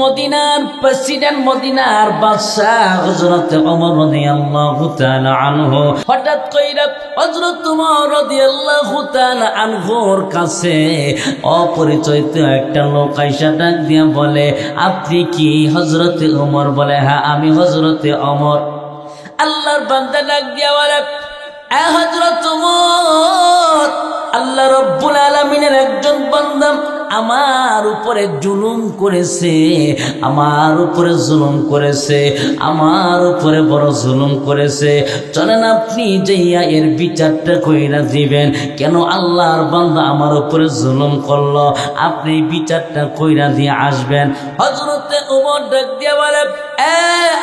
মদিনার প্রেসিডেন্ট, মদিনার বাদশাহ হযরত ওমর রাদিয়াল্লাহু তাআলা আনহু হঠাৎ কইরা হযরত ওমর রাদিয়াল্লাহু তাআলা আনহুর কাছে অপরিচিত একটা লোক আইসা ডাক দিয়া বলে, আপনি কি হযরত ওমর? বলে, হ্যাঁ আমি হযরত ওমর। আল্লাহর বান্দা ডাক দিয়া বলে, হযরত ওমর, আল্লাহ রাব্বুল আলামিনের একজন বান্দা আমার উপরে জুলুম করেছে, আমার উপরে জুলুম করেছে, আমার উপরে বড় জুলুম করেছে। চলেন আপনি যাইয়া এর বিচারটা কইরা দিবেন। কেন আল্লাহর বান্দা আমার উপরে জুলুম করলো, আপনি বিচারটা কইরা দিয়ে আসবেন। হযরতে ওমর ডাক দিয়া বলে,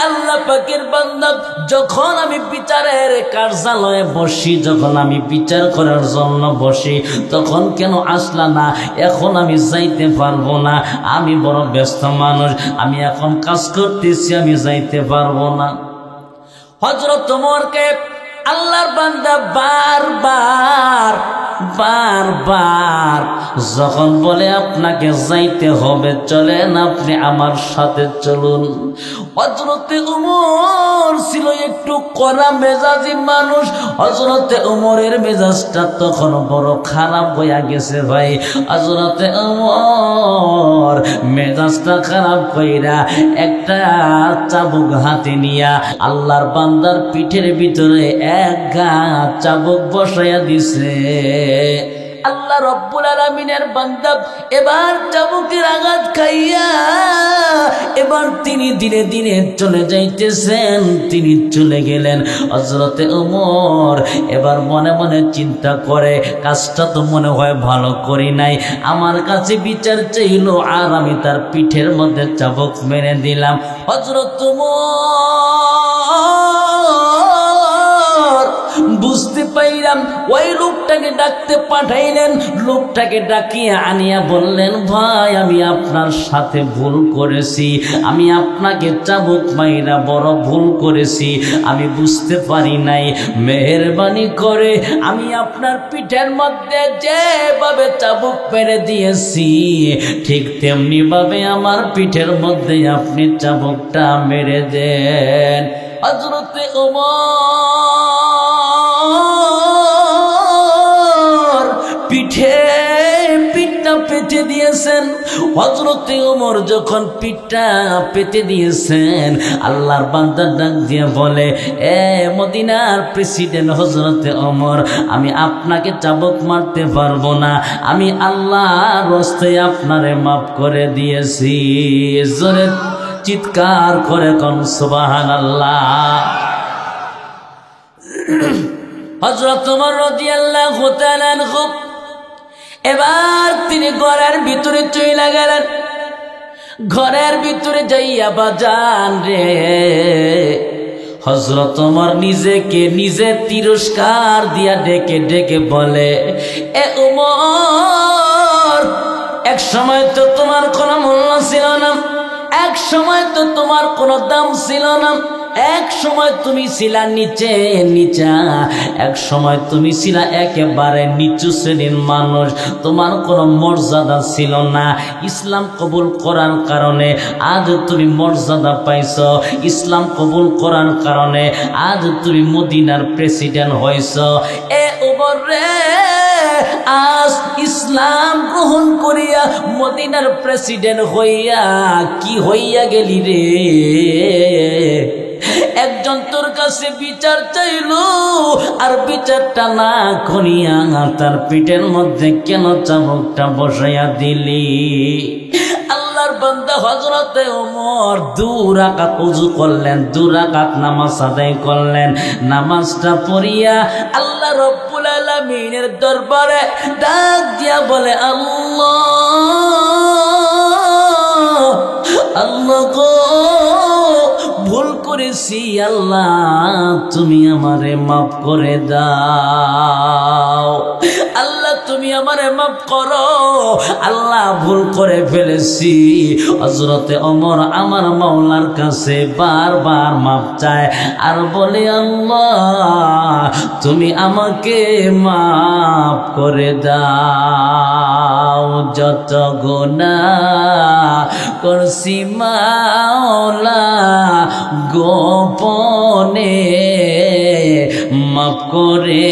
আল্লাহ পাকের বান্দা, যখন আমি বিচারের কার্যালয়ে বসি, যখন আমি বিচার করার জন্য বসি, তখন কেন আসলা না? এখন আমি যাইতে পারবো না, আমি বড় ব্যস্ত মানুষ, আমি এখন কাজ করতেছি, আমি যাইতে পারবো না। হযরত ওমরকে আল্লাহর বান্দা বারবার যখন বলে আপনাকে যাইতে হবে, চলেন আপনি আমার সাথে চলুন। হযরতে ওমর ছিল একটু কড়া মেজাজি মানুষ। হযরতে ওমরের মেজাজটা তখন বড় খারাপ হইয়া গেছে ভাই। হযরতে ওমর মেজাজটা খারাপ কইরা একটা চাবুক হাতে নিয়া আল্লাহর বান্দার পিঠের ভিতরে এক গা চাবুক বসাইয়া দিছে। আল্লাহ রব্বুল আলামিনের বান্দা এবার চাবুকের আঘাত খাইয়া এবার তিনি দিনে দিনে চলে যাইতেছেন, তিনি চলে গেলেন। হযরতে ওমর এবার মনে মনে চিন্তা করে, কাজটা তো মনে হয় ভালো করি নাই, আমার কাছে বিচার চাইল আর আমি তার পিঠের মধ্যে চাবুক মেরে দিলাম। হযরত ওমর বুঝতে পাইলাম, ওই লোকটাকে ডাকতে পাঠাইলেন। লোকটাকে ডাকিয়ে আনিয়া বললেন, ভাই আমি আপনার সাথে ভুল করেছি, আমি আপনাকে চাবুক মাইরা বড় ভুল করেছি, আমি বুঝতে পারি নাই, মেহেরবানি করে আমি আপনার পিঠের মধ্যে যেভাবে চাবুক মেরে দিয়েছি ঠিক তেমনি ভাবে আমার পিঠের মধ্যে আপনি চাবুকটা মেরে দেন। হযরতে ওমর পিঠটা পেতে দিয়েছেন। হযরতে ওমর যখন পিঠটা পেতে দিয়েছেন, আল্লাহর বান্দা ডাক দিয়ে বলে, মদিনার প্রেসিডেন্ট হযরতে ওমর, আমি আপনাকে চাবুক মারতে পারবো না, আমি আল্লাহর রাস্তায় আপনারে মাফ করে দিয়েছি। জোরে চিৎকার করে কোন সুবহানাল্লাহ। হযরত ওমর রাদিয়াল্লাহু তাআলা আনহু এবার তিনি ঘরের ভিতরে চলে গেলেন। ঘরের ভিতরে যাইয়া বাজান রে, হযরত ওমর নিজেকে নিজে তিরস্কার দিয়া ডেকে ডেকে বলে, ওমর, এক সময় তো তোমার কোনো মূল্য ছিল না, এক সময় তো তোমার কোনো দাম ছিল না, এক সময় তুমি ছিলা নিচে নিচা, এক সময় তুমি ছিলা একেবারে নিচু শ্রেণীর মানুষ, তোমার কোনো মর্যাদা ছিল না। ইসলাম কবুল করার কারণে আজ তুমি মর্যাদা পাইছ, ইসলাম কবুল করার কারণে আজ তুমি মদিনার প্রেসিডেন্ট হইছ। ওমর রে, আজ ইসলাম গ্রহণ করিয়া মদিনার প্রেসিডেন্ট হইয়া কি হইয়া গেলি রে? একজন তোর কাছে বিচার চাইলো আর বিচারটা না করিয়া তার পিঠের মধ্যে কেন চাবুকটা বসাইয়া দিলি? আল্লাহর বান্দা হযরতে ওমর 2 রাকাত ওযু করলেন, 2 রাকাত নামাজ আদায় করলেন। নামাজটা পড়িয়া আল্লাহ রব্বুল আলামিনের দরবারে ডাক দিয়া বলে, আল্লাহ, আল্লাহ গো, ভুল করেছি, আল্লাহ তুমি আমারে মাফ করে দাও। আল্লাহ তুমি আমারে মাফ করো, আল্লাহ ভুল করে ফেলেছি। হযরতে ওমর আমার মাওলার কাছে বারবার মাফ চায় আর বলে, আল্লাহ তুমি আমাকে মাফ করে দাও, যত গুনাহ করছি মাওলা গোপনে মাফ করে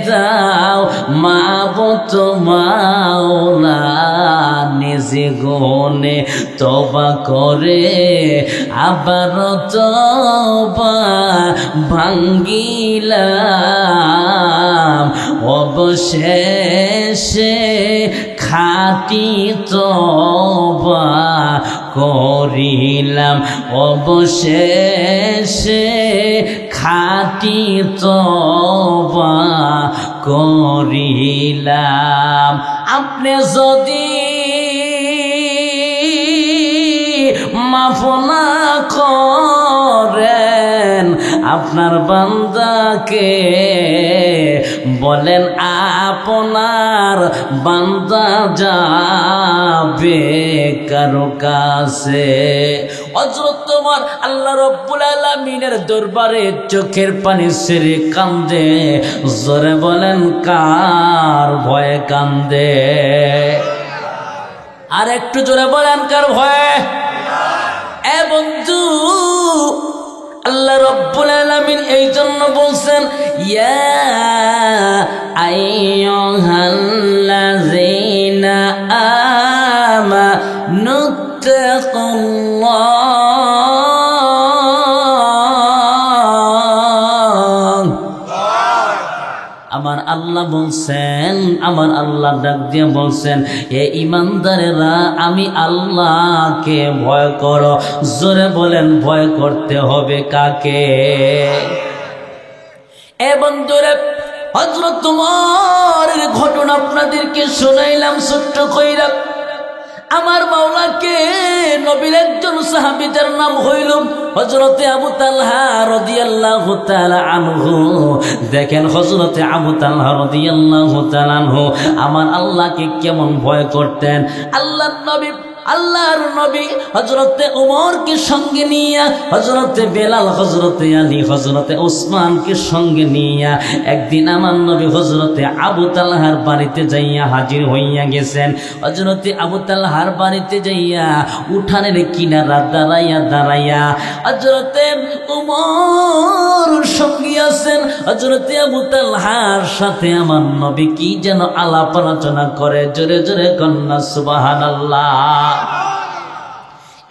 দাও, মাবত মাওলা নিজে গনে তওবা করে আবার তওবা ভাঙ্গিলাম, অবশেষে খাঁটি তওবা করিলাম, অবশেষে খাঁটি তওবা করিলাম। আপনি যদি মাফ না করেন আপনার বান্দাকে, বলেন আপনার বান্দা যাবে কারো কাছে? হযরত তোমার আল্লাহ রাব্বুল আলামিনের দরবারে চোখের পানি ছেড়ে কান্দে। জোরে বলেন কার ভয়ে কান্দে? আর একটু জোরে বলেন কার ভয়ে? এ বন্ধু, আল্লাহ রাব্বুল আলামিন এই জন্য বলছেন, ইয়া আইয়ুহাল্লাযীনা আমানুত্তাকুল্লাহ। আমার আল্লাহ বলছেন, আমার আল্লাহ ডাক দিয়ে বলছেন, এ ঈমানদারেরা আমি আল্লাহকে ভয় করো। জোরে বলেন ভয় করতে হবে কাকে? এ বন্ধুরা, হযরত ওমরের ঘটনা আপনাদেরকে শোনাইলাম ছোট্ট কইরা। আমার মাওলাকে নবীর একজন সাহাবী যার নাম হইল হযরতে আবু তালহা রাদিয়াল্লাহু তাআলা আনহু। দেখেন হযরতে আবু তালহা রাদিয়াল্লাহু তাআলা আনহু আমার আল্লাহকে কেমন ভয় করতেন। আল্লাহর নবী হযরতে ওমরকে সঙ্গে নিয়ে, হযরতে বেলাল, হযরতে আলী, হযরতে ওসমানকে সঙ্গে নিয়ে একদিন আমার নবী হযরতে আবু তালহার বাড়িতে যাইয়া হাজির হইয়া গেছেন। হযরতে আবু তালহার বাড়িতে যাইয়া উঠানের কিনারা দাঁড়াইয়া হযরতে ওমর সঙ্গী আছেন। হযরতে আবু তালহার সাথে আমার নবী কি যেন আলাপ আলোচনা করে। জোরে জোরে কন্যা সুবহানাল্লাহ।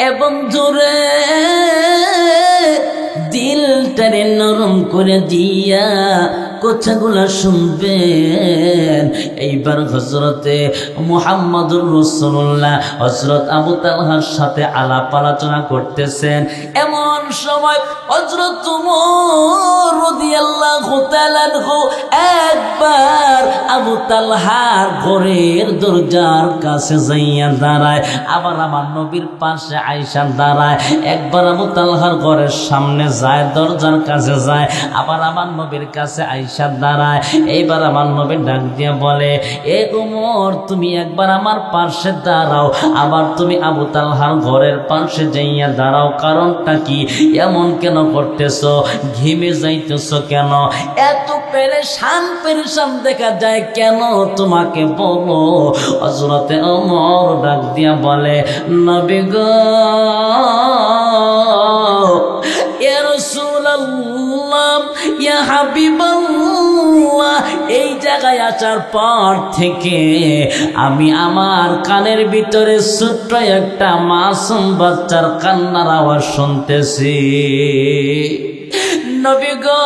এবং জোরে দিলটারে নরম করে দিয়া কথাগুলা শুনবেন। এইবার হযরতে মুহাম্মদুর রাসূলুল্লাহ হযরত আবু তালহার সাথে আলাপ আলোচনা করতেছেন। এমন সময় হযরত ওমর রাদিয়াল্লাহু তাআলা একবার আবু তালহার ঘরের দরজার কাছে যাইয়া দাঁড়ায়, আবার আমার নবীর পাশে আয়েশা দাঁড়ায়। একবার আবু তালহার ঘরের সামনে যায়, দরজার কাছে যায়, আবার আমার নবীর কাছে আয়েশা দাঁড়ায়। এইবার আমার নবী ডাক দিয়ে বলে, এ ওমর তুমি একবার আমার পাশে দাঁড়াও, আবার তুমি আবু তালহার ঘরের পাশে যাইয়া দাঁড়াও। কারণটা কি? এমন কেন করতেছো? ঘিমে যাইতেছো কেন? এত পেরেশান দেখা যায় কেন তোমাকে বলো? হযরতে ওমর ডাক দিয়া বলে, নবী গো, ইয়া রাসূলুল্লাহ, ইয়া হাবিবাল্লাহ, এই জায়গায় আসার পর থেকে আমি আমার কানের ভিতরে ছোট্ট একটা মাসুম বাচ্চার কান্নার আওয়াজ শুনতেছি। নবী গো,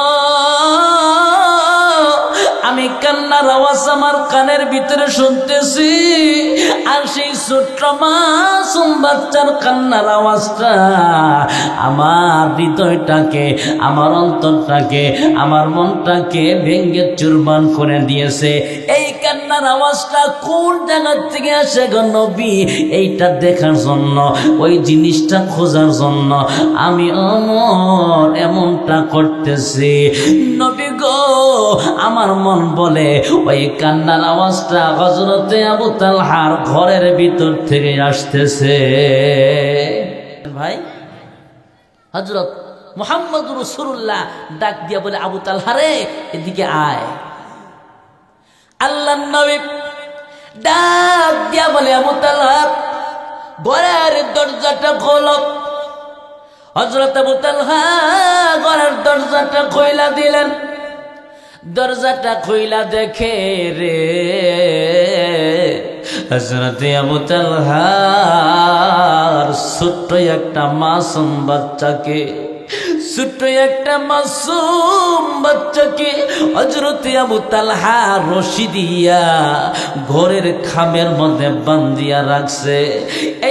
আমি কান্নার আওয়াজ আমার কানের ভিতরে শুনতেছি, আর সেই ছোট্ট মাসুম বাচ্চার কান্নার আওয়াজটা আমার হৃদয়টাকে, আমার অন্তরটাকে, আমার মনটাকে ভেঙে চুরমার করে দিয়েছে। এই কান্নার আওয়াজটা কোন জায়গা থেকে আসে গো নবী? এইটা দেখার জন্য, ওই জিনিসটা খোঁজার জন্য আমি ওমর এমনটা করতেছি। নবী গো, আমার মন বলে ওই কান্নার আওয়াজটা হযরতে আবু তালহার ঘরের ভিতর থেকে আসতেছে। ভাই হযরত মুহাম্মদ রাসূলুল্লাহ ডাক দিয়া বলে, আবু তালহা রে, এদিকে আয়। আল্লাহর নবী ডাক দিয়া বলে, আবু তালহা ঘরের দরজাটা খোলো। হযরত আবু তালহা ঘরের দরজাটা খুইলা দিলেন। দরজাটা খুইলা দেখে রে হযরত আবু তালহার ছোট্ট একটা মাসুম বাচ্চাকে, ছোট্ট একটা মাসুম বাচ্চাকে হযরত আবু তালহা রশি দিয়া ঘরের খামের মধ্যে বান্ধিয়া রাখছে।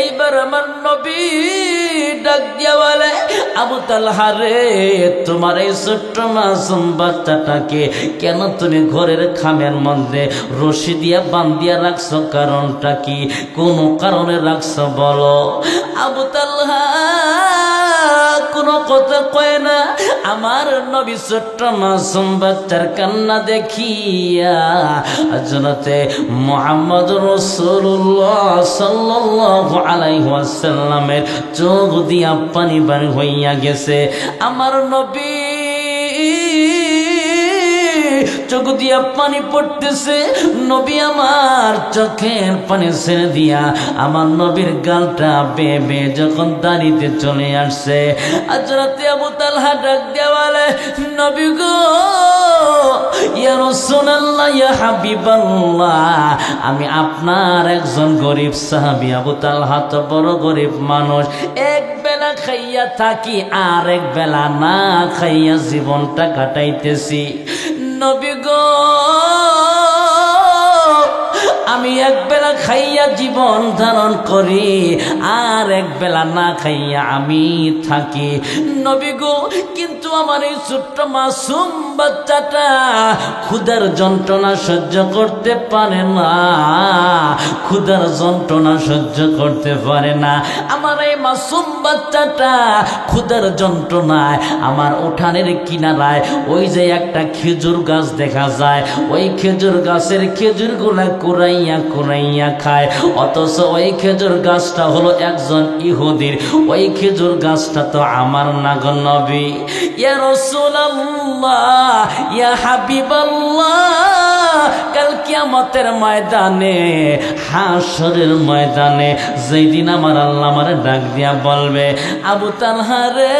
এইবার আমার নবী ডাক দিয়া বলে, আবু তালহা রে, তোমার এই ছোট্ট মাসুম বাচ্চাটাকে কেন তুমি ঘরের খামের মধ্যে রশি দিয়া বান্ধিয়া রাখছো? কারণটা কি? কোন কারণে রাখছো বলো? আবু তালহা কোনো কথা কয় না। আমার নবী ছোট্ট মাসুম বাচ্চার কান্না দেখিয়া হযরতে মুহাম্মদ রাসূলুল্লাহ সাল্লাল্লাহু আলাইহি ওয়াসাল্লামের চোখ দিয়া পানি বের হইয়া গেছে। আমার নবী চোখ দিয়া পানি পড়তেছে। নবী আমার চোখের পানি ছেড়ে দিয়া আমার নবীর গালটা বেয়ে বেয়ে যখন দাঁড়িতে চলে আসছে, হযরত আবু তালহা ডাক দিয়া বলে, নবী গো, ইয়া রাসূলুল্লাহ, ইয়া হাবিবাল্লাহ, আমি আপনার একজন গরিব সাহাবী। আবু তালহা তো বড় গরিব মানুষ, এক বেলা খাইয়া থাকি আর এক বেলা না খাইয়া জীবনটা কাটাইতেছি। নবী গো, আমি এক বেলা খাইয়া জীবন ধারণ করি আর এক বেলা না খাইয়া আমি থাকি। নবী গো, কিন্তু আমার এই ছোট্ট মাসুম বাচ্চাটা ক্ষুধার যন্ত্রণা সহ্য করতে পারে না, ক্ষুধার যন্ত্রণা সহ্য করতে পারে না। আমার এই মাসুম বাচ্চাটা ক্ষুধার যন্ত্রণায় আমার উঠানের কিনারায় ওই যে একটা খেজুর গাছ দেখা যায়, ওই খেজুর গাছের খেজুর গুলা কুড়াইয়া কুড়াইয়া খায়। অথচ ওই খেজুর গাছটা হলো একজন ইহুদির, ওই খেজুর গাছটা তো আমার না গো নবী। ইয়া রাসূলুল্লাহ, ইয়া হাবিবাল্লাহ, কাল কিয়ামতের ময়দানে, হাশরের ময়দানে যেদিন আমার আল্লাহ আমারে ডাক দিয়া বলবে, আবু তালহা রে,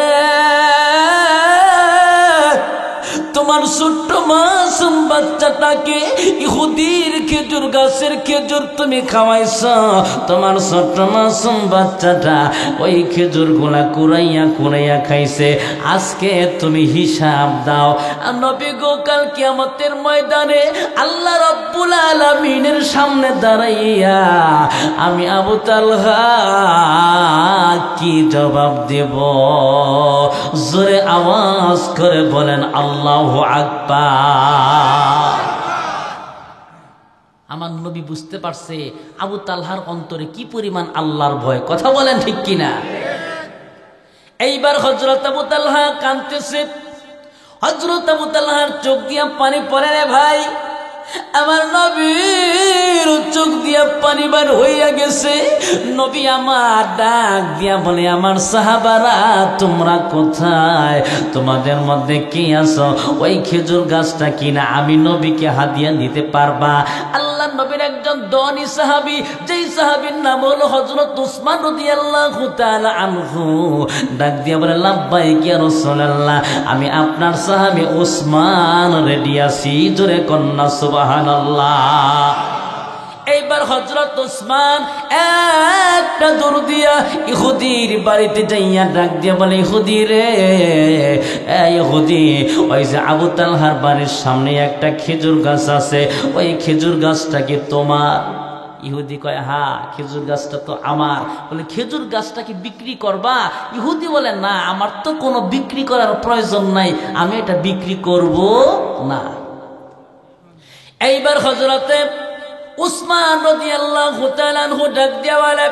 তোমার ছোট্ট মাসুম বাচ্চাটাকে ইহুদির খেজুর গাছের খেজুর তুমি খাওয়াইছ, তোমার ছোট্ট মাসুম বাচ্চাটা ওই খেজুর গুলা কুড়াইয়া কুড়াইয়া খাইছে, আজকে তুমি হিসাব দাও। নবী গো, কাল কিয়ামতের ময়দানে আল্লাহ রাব্বুল আলামিনের সামনে দাঁড়াইয়া আমি আবু তালহা কি জবাব দেব? জোরে আওয়াজ করে বলেন আল্লাহু আকবার। আমার নবী বুঝতে পারছে আবু তালহার অন্তরে কি পরিমাণ আল্লাহর ভয়। কথা বলেন ঠিক কিনা? এইবার হযরত আবু তালহা কাঁদতেছে। হযরত আবু তালহার চোখ দিয়া পানি পড়ে রে ভাই। আমার নবীর চোখ দিয়া পানি বার হইয়া গেছে। নবী আমার ডাক দিয়া বলে, আমার সাহাবারা তোমরা কোথায়? তোমাদের মধ্যে কে আছো? ওই খেজুর গাছটা কিনা আমি নবীকে হাদিয়া দিতে পারবা? আল্লাহ নবীর একজন ধনী সাহাবী, যেই সাহাবীর নাম হলো হযরত উসমান রাদিয়াল্লাহু তাআলা আনহু, ডাক দিয়া বলে, লাব্বাইক ইয়া রাসূলুল্লাহ, আমি আপনার সাহাবী উসমান রেডি আছি। জোরে কন্যা সুবহানাল্লাহ। এইবার হযরত উসমান একটা দৌড় দিয়া ইহুদির বাড়িতে যাইয়া ডাক দিয়া বলে, ইহুদি রে, ইহুদি, ওই যে আবু তালহার বাড়ির সামনে একটা খেজুর গাছ আছে, ওই খেজুর গাছটা কি তোমার? ইহুদি কয়, হ্যাঁ, খেজুর গাছটা তো আমার। বলে, খেজুর গাছটা কি বিক্রি করবা? ইহুদি বলে, না, আমার তো কোনো বিক্রি করার প্রয়োজন নাই, আমি এটা বিক্রি করব না। এইবার হযরতে উসমান রাদিয়াল্লাহু তাআলা আনহু ডাক দিয়া বলে,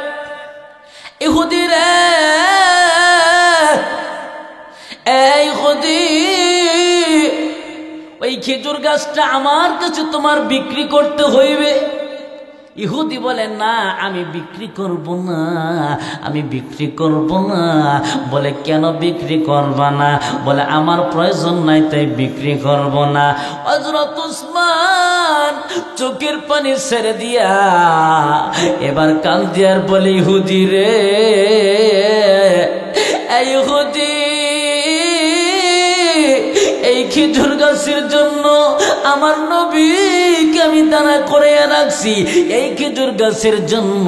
ইহুদি রে, এই ইহুদি, ওই খেজুর গাছটা আমার কাছে তোমার বিক্রি করতে হইবে। ইহুদি বলে না, আমি বিক্রি করব না, আমি বিক্রি করব না। বলে কেন বিক্রি করবা না? বলে আমার প্রয়োজন নাই তাই বিক্রি করব না। হযরত উসমান চোখের পানি ছেড়ে দিয়া এবার কান্দিয়ার বলে, ইহুদি রে, এই ইহুদি, এই খেজুর গাছের জন্য আমার নবীকে আমি দানা করে রাখছি। এই খেজুর গাছের জন্য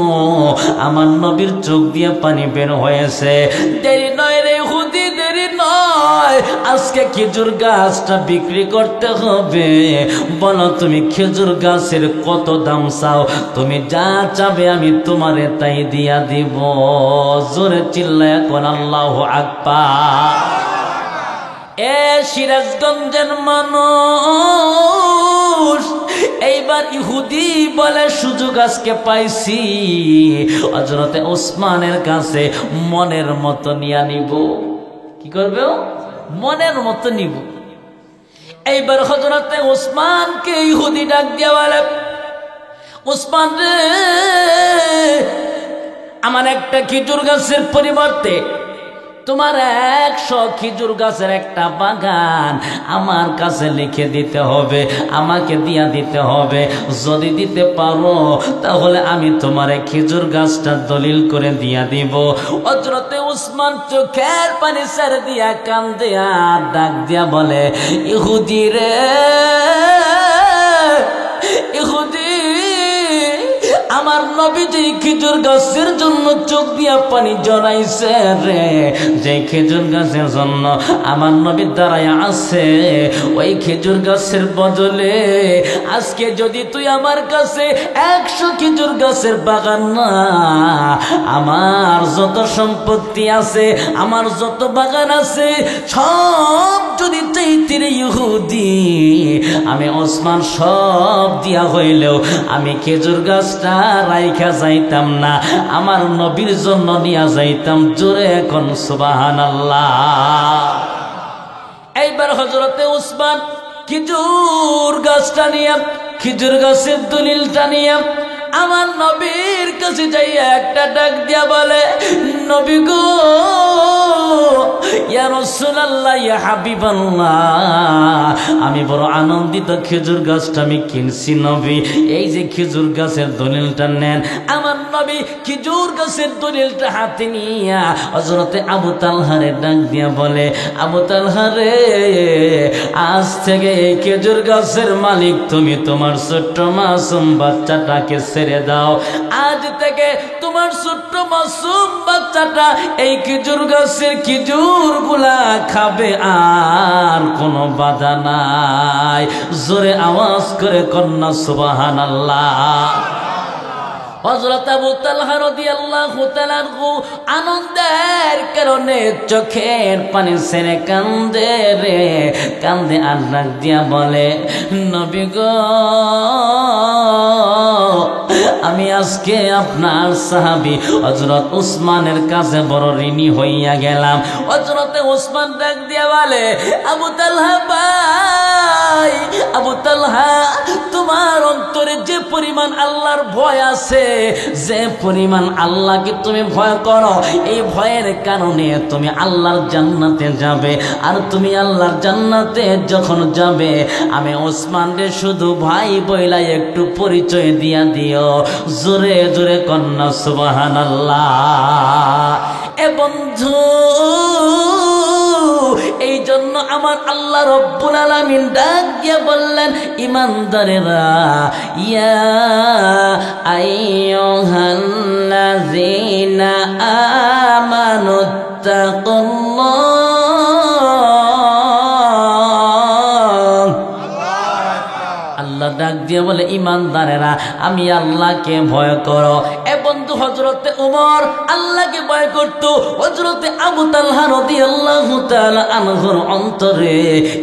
আমার নবীর চোখ দিয়ে পানি বের হয়েছে। দেরি নয় রে ইহুদি, দেরি নয়, আজকে খেজুর গাছটা বিক্রি করতে হবে। বলো তুমি খেজুর গাছের কত দাম চাও? তুমি যা চাবে আমি তোমারে তাই দিয়া দিব। জোরে চিল্লায়া কোন আল্লাহু আকবার। এ সিরাজগঞ্জের মানুষ, এইবার ইহুদি বলে সুযোগ আজকে পাইছি, হযরতে ওসমানের কাছে মনের মতো নিয়ে নিব। কি করবে? মনের মতো নিব। এইবার হযরতে ওসমানকে ইহুদি ডাক দিয়া বলে, ওসমান রে, আমার একটা খেজুর গাছের পরিবর্তে তোমার 100 খেজুর গাছের একটা বাগান আমার কাছে লিখে দিতে হবে, আমাকে দিয়া দিতে হবে। যদি দিতে পারো তাহলে আমি তোমার খেজুর গাছটা দলিল করে দিয়া দিব। হযরতে উসমান চোখের পানি ছেড়ে দিয়া কান্দে আর ডাক দিয়া বলে, ইহুদি রে, ইহুদি, আমার নবী যে খেজুর গাছের জন্য চোখ দিয়া পানি জড়াইছে রে, যে খেজুর গাছের জন্য আমার নবী দাঁড়ায় আছে, ওই খেজুর গাছের বদলে আজকে যদি তুই আমার কাছে 100 খেজুর গাছের বাগান না, আমার যত সম্পত্তি আছে, আমার যত বাগান আছে, সব যদি চাইতে রে ইহুদি, আমি ওসমান সব দিয়া হইলেও আমি খেজুর গাছটা রাইখা যাইতাম না, আমার নবীর জন্য নিয়া যাইতাম। জোরে এখন সুবহানাল্লাহ। এইবার হযরতে উসমান খেজুর গাছটা নিয়ে, খেজুর গাছের দলিলটা নিয়ে আমার নবীর কাছে যাইয়া একটা ডাক দিয়া বলে, নবী গো, ইয়া রাসূলুল্লাহ, ইয়া হাবিবাল্লাহ, আমি বড় আনন্দিত, খেজুর গাছটা আমি কিনছি নবী, এই যে খেজুর গাছের দলিলটা নেন। আমার নবী খেজুর গাছের দলিলটা হাতে নিয়া হযরতে আবু তালহারে ডাক দিয়া বলে, আবু তালহা রে, আজ থেকে এই খেজুর গাছের মালিক তুমি, তোমার ছোট্ট মাসুম বাচ্চাটাকে ছেড়ে দাও। আজ থেকে তোমার ছোট্ট মাসুম বাচ্চাটা এই খেজুর গাছের খেজুর গুলা খাবে, আর কোনো বাধা নাই। জোরে আওয়াজ করে কন্যা সুবহানাল্লাহ। হযরত আবু তালহা রাদিয়াল্লাহু তাআলা আনন্দের কারণে চোখের পানি ছেড়ে কান্দে রে, কান্দে আর ডাক দিয়া বলে, নবী গো, আমি আজকে আপনার সাহাবী হযরত উসমানের কাছে বড় ঋণী হইয়া গেলাম। হযরতে উসমান ডাক দিয়া বলে, আবু তালহা ভাই, আবু তালহা, তোমার অন্তরে যে পরিমাণ আল্লাহর ভয় আছে, যে পরিমাণ আল্লাহকে তুমি ভয় করো, এই ভয়ের কারণে তুমি আল্লাহর জান্নাতে যাবে। আর তুমি আল্লাহর জান্নাতে যখন যাবে, আমি ওসমানকে শুধু ভাই বইলা একটু পরিচয় দিয়া দিও। জোরে জোরে কন্যা সুবহানাল্লাহ। এ বন্ধু, এই জন্য আমার আল্লাহ রব্বুল আলামিন ডাক দিয়ে বললেন, ইমানদারেরা, ইয়া আইয়ুহাল্লাযীনা আমানুত্তাকুল্লাহ, আল্লাহ ডাক দিয়ে বলে, ইমানদারেরা, আমি আল্লাহকে ভয় করো। এ বন্ধু হযরতে ওমর আল্লাহকে ভয় করত। হযরতে আবু তালহা রাদিয়াল্লাহু তাআলা আনহুর অন্তরে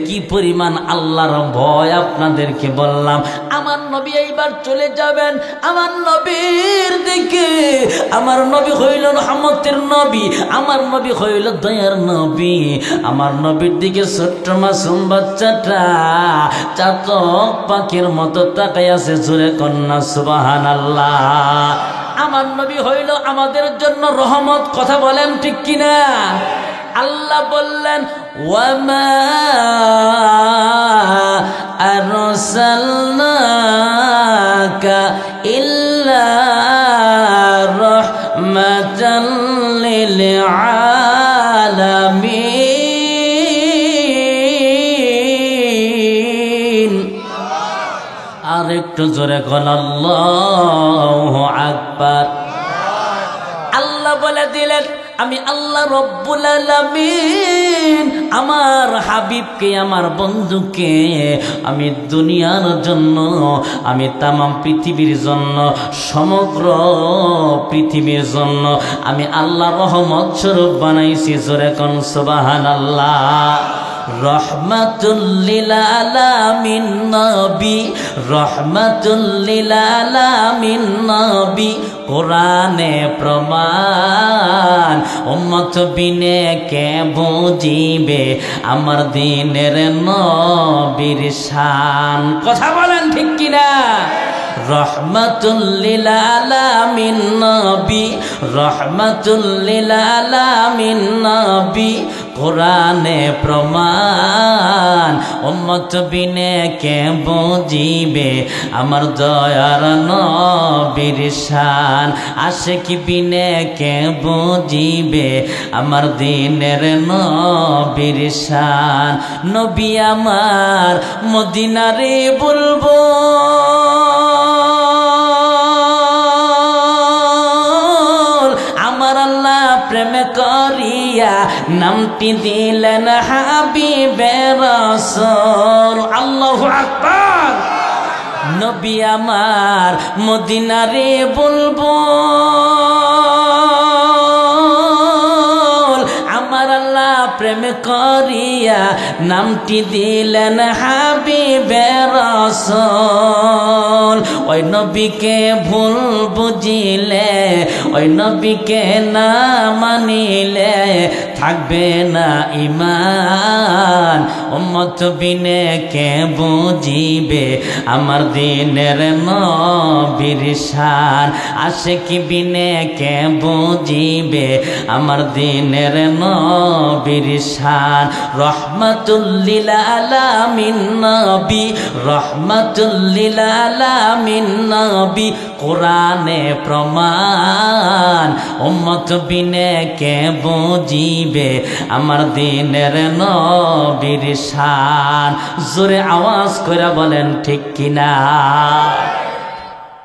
কি পরিমাণ আল্লাহর ভয় আপনাদেরকে বললাম। আমার নবী এইবার চলে যাবেন আমার নবীর দিকে। আমার নবী হইল রহমতের নবী, আমার নবী হইল দয়ার নবী। আমার নবীর দিকে ছোট্ট মাসুম বাচ্চাটা চাতক পাখির মতো তাকাই আছে। জোরে কন্যা সুবহানাল্লাহ। আমার নবী হইল আমাদের জন্য রহমত। কথা বলেন ঠিক কিনা? আল্লাহ বললেন ওয়ামা আরসালনাকা ইল্লা রাহমাতাল লিল আলামিন। আর একটু জোরে বল আল্লাহু আকবার। আল্লাহ বলে দিলেন আমি আল্লাহ রব্বুল আলামিন আমার হাবিবকে আমার বন্ধুকে আমি দুনিয়ার জন্য আমি তামাম পৃথিবীর জন্য সমগ্র পৃথিবীর জন্য আমি আল্লাহ রহমত স্বরূপ বানাইছি। জোরে কোন সুবহানাল্লাহ। রহমাতুল লিল আলামিন নবী, রহমাতুল লিল আলামিন নবী কোরআনে প্রমাণ। উম্মত বিনে কে বুঝিবে আমার দিনের নবীর শান। কথা বলেন ঠিক কিনা? রহমাতুল লিল আলামিন নবী, রহমাতুল লিল আলামিন নবী কোরআনে প্রমাণ। উম্মত বিনে কে বুঝিবে আমার দয়ার নবীর শান। আশিক বিনে কে বুঝিবে আমার দিনের নবীর শান। নবী আমার মদিনারে বলবো প্রেমে করিয়া নামটি দিলেন হাবিবে রাসূল। আল্লাহু আকবার। নবী আমার মদিনারে বলবো আমার আল্লাহ প্রেম করিয়া নামটি দিলেন হাবিবে রাসূল। ওই নবীকে ভুল বুঝিলে ওই নবীকে না মানিলে থাকবে না ঈমান। উম্মত বিনে কে বুঝিবে আমার দিনের নবীর শান। আশিক বিনে কে বুঝিবে আমার দিনের নবীর শান। রহমাতুল লিল আলামিন নবী, রহমাতুল লিল আলামিন নবী কোরআনে প্রমাণ। উম্মত বিনে কে বুঝিবে আমার দিনের নবীর শান। জোরে আওয়াজ করে বলেন ঠিক কিনা?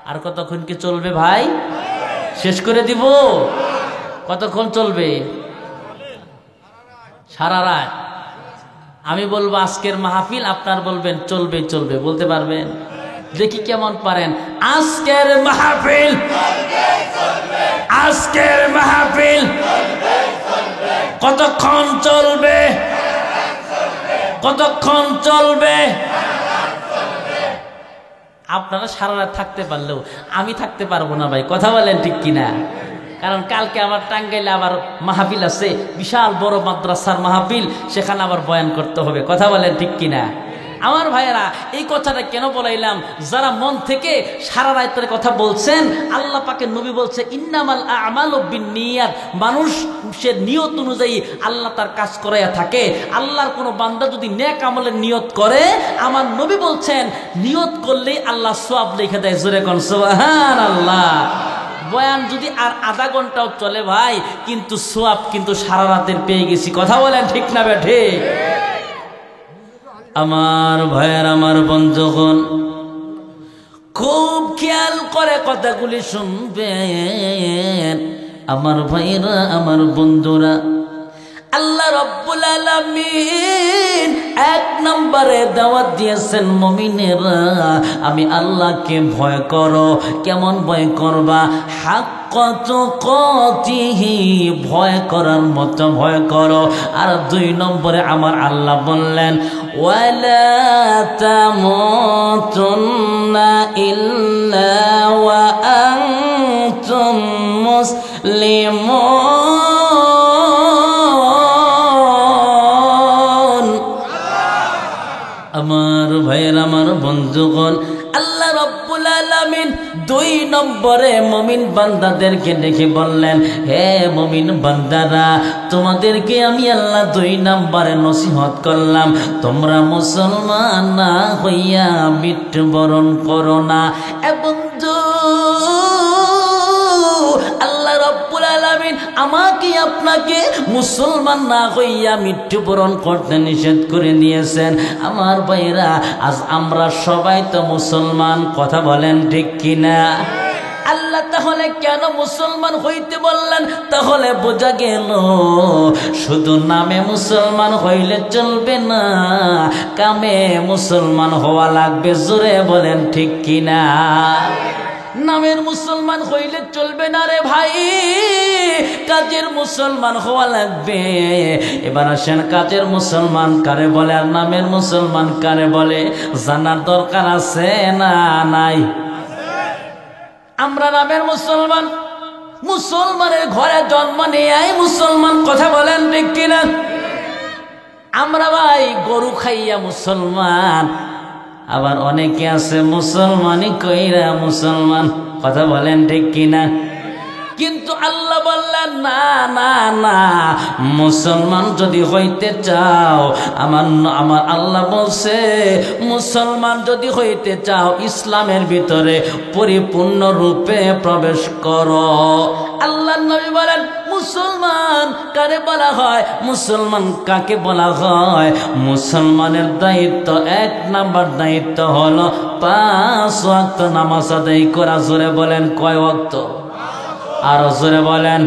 আর কতক্ষণ কি চলবে ভাই? শেষ করে দিব? কতক্ষণ চলবে? সারা রাত। আমি বলবো আজকের মাহফিল, আপনার বলবেন চলবে চলবে। বলতে পারবেন? দেখি কেমন পারেন। আজকের মাহফিল, আজকের মাহফিল কতক্ষণ চলবে? কতক্ষণ চলবে? আপনারা সারা রাত থাকতে পারলেও আমি থাকতে পারবো না ভাই। কথা বলেন ঠিক কিনা? কারণ কালকে আবার টাঙ্গাইলে আবার মাহফিল আছে, বিশাল বড় মাদ্রাসার মাহফিল, সেখানে আবার বয়ান করতে হবে। কথা বলেন ঠিক কিনা? আমার ভাইয়েরা, এই কথাটা কেন বলাইলাম? যারা মন থেকে সারা রাতের কথা বলছেন, আল্লাহ পাকের নবী বলছে ইন্নামাল আমালু বিন্নিয়াত। মানুষের নিয়ত অনুযায়ী আল্লাহ তার কাজ করাইয়া থাকে। আল্লাহর কোনো বান্দা যদি নেক আমলের নিয়ত করে, আমার নবী বলছেন নিয়ত করলেই আল্লাহ সওয়াব লিখে দেয়। জোরে কোন সুবহানাল্লাহ। বয়ান যদি আর আধা ঘন্টাও চলে ভাই, কিন্তু সওয়াব কিন্তু সারা রাতের পেয়ে গেছি। কথা বলেন ঠিক না বেঠে? আমার ভাইয়ের, আমার বন্ধুগণ, খুব খেয়াল করে কথাগুলি শুনবেন। আমার ভাইরা, আমার বন্ধুরা, আল্লাহ রাব্বুল আলামিন এক নম্বরে দাওয়াত দিয়েছেন মুমিনেরা আমি আল্লাহকে ভয় করো। কেমন ভয় করবা? হাক্কা তুকাতিহি, ভয় করার মতো ভয় করো। আর দুই নম্বরে আমার আল্লাহ বললেন ওয়ালা তামুতুন্না ইল্লা ওয়া আনতুম মুসলিমুন। আমার ভাইয়ের, আমার বন্ধুগণ, আল্লাহ রাব্বুল আলামিন দুই নম্বরে মুমিন বান্দাদেরকে দেখে বললেন হে মুমিন বান্দারা, তোমাদেরকে আমি আল্লাহ দুই নম্বরে নসিহত করলাম, তোমরা মুসলমান না হইয়া মৃত্যুবরণ করো না। এবং আল্লাহ রাব্বুল আলামিন আমাকে আপনাকে মুসলমান না হইয়া মৃত্যুবরণ করতে নিষেধ করে দিয়েছেন। আমার ভাইরা, আজ আমরা সবাই তো মুসলমান, কথা বলেন ঠিক কিনা? আল্লাহ তাহলে কেন মুসলমান হইতে বললেন? তাহলে বোঝা গেল শুধু নামে মুসলমান হইলে চলবে না, কামে মুসলমান হওয়া লাগবে। জোরে বলেন ঠিক কিনা? নামের মুসলমান হইলে চলবে না রে ভাই, কাজের মুসলমান হওয়া লাগবে। এবার আসেন, কাজের মুসলমান কারে বলে আর নামের মুসলমান কারে বলে জানার দরকার আছে না নাই? আমরা নামের মুসলমান, মুসলমানের ঘরে জন্ম নিয়ে মুসলমান, কথা বলেন ঠিক কিনা? আমরা ভাই গরু খাইয়া মুসলমান, আবার অনেকে আছে মুসলমানই কইরা মুসলমান, কথা বলেন ঠিক কিনা? কিন্তু আল্লাহ বললেন না না না, মুসলমান যদি হইতে চাও, আমার আল্লাহ বলছে মুসলমান যদি হইতে চাও ইসলামের ভিতরে পরিপূর্ণ রূপে প্রবেশ করো। আল্লাহ নবী বলেন মুসলমান কারে বলা হয়? মুসলমান কাকে বলা হয়? মুসলমানের দায়িত্ব, এক নাম্বার দায়িত্ব হলো 5 ওয়াক্ত নামাজ আদায় করা। জোরে বলেন কয় ওয়াক্ত? আরো জোরে বলেন।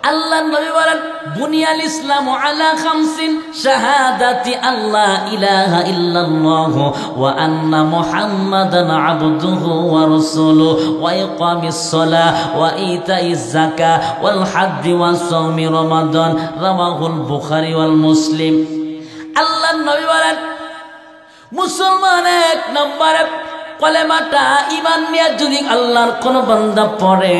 আল্লাহ নবী বলেন বুনিয়াল ইসলামু আলা খামসিন, শাহাদাতি আল্লাহ ইলাহা ইল্লাল্লাহ ওয়া আন্না মুহাম্মাদান আবদুহু ওয়া রাসূলুহু ওয়া ইকামিস সালাহ ওয়া ইতাইজ যাকাত ওয়াল হজ্জি ওয়া সাওমি রমাদান, রাওয়াহুল বুখারী ওয়াল মুসলিম। আল্লাহ নবী বলেন মুসলমান এক নম্বরে কলেমাটা ঈমান নিয়ে যদি আল্লাহর কোন বান্দা পড়ে,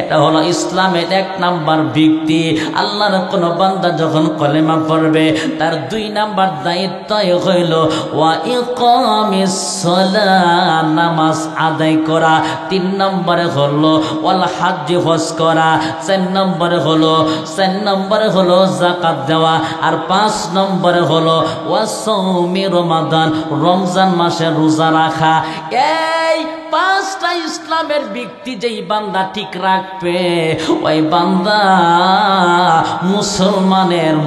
এটা হলো ইসলামের এক নাম্বার ব্যক্তি। আল্লাহর কোন বান্দা যখন কলেমা পড়বে, তার 2 নাম্বার দায়িত্ব হইল ওয়া ইকামিস সালাহ, নামাজ আদায় করা। 3 নম্বরে হলো ওয়াল হজ্জি, হজ করা। 4 নম্বরে হলো যাকাত দেওয়া। আর 5 নম্বরে হলো ওয়া সাওমি রমাদান, রমজান মাসে রোজা রাখা। এই 5টা ইসলামের ব্যক্তি যেই বান্দা ঠিক রাখবে, ওই বান্দা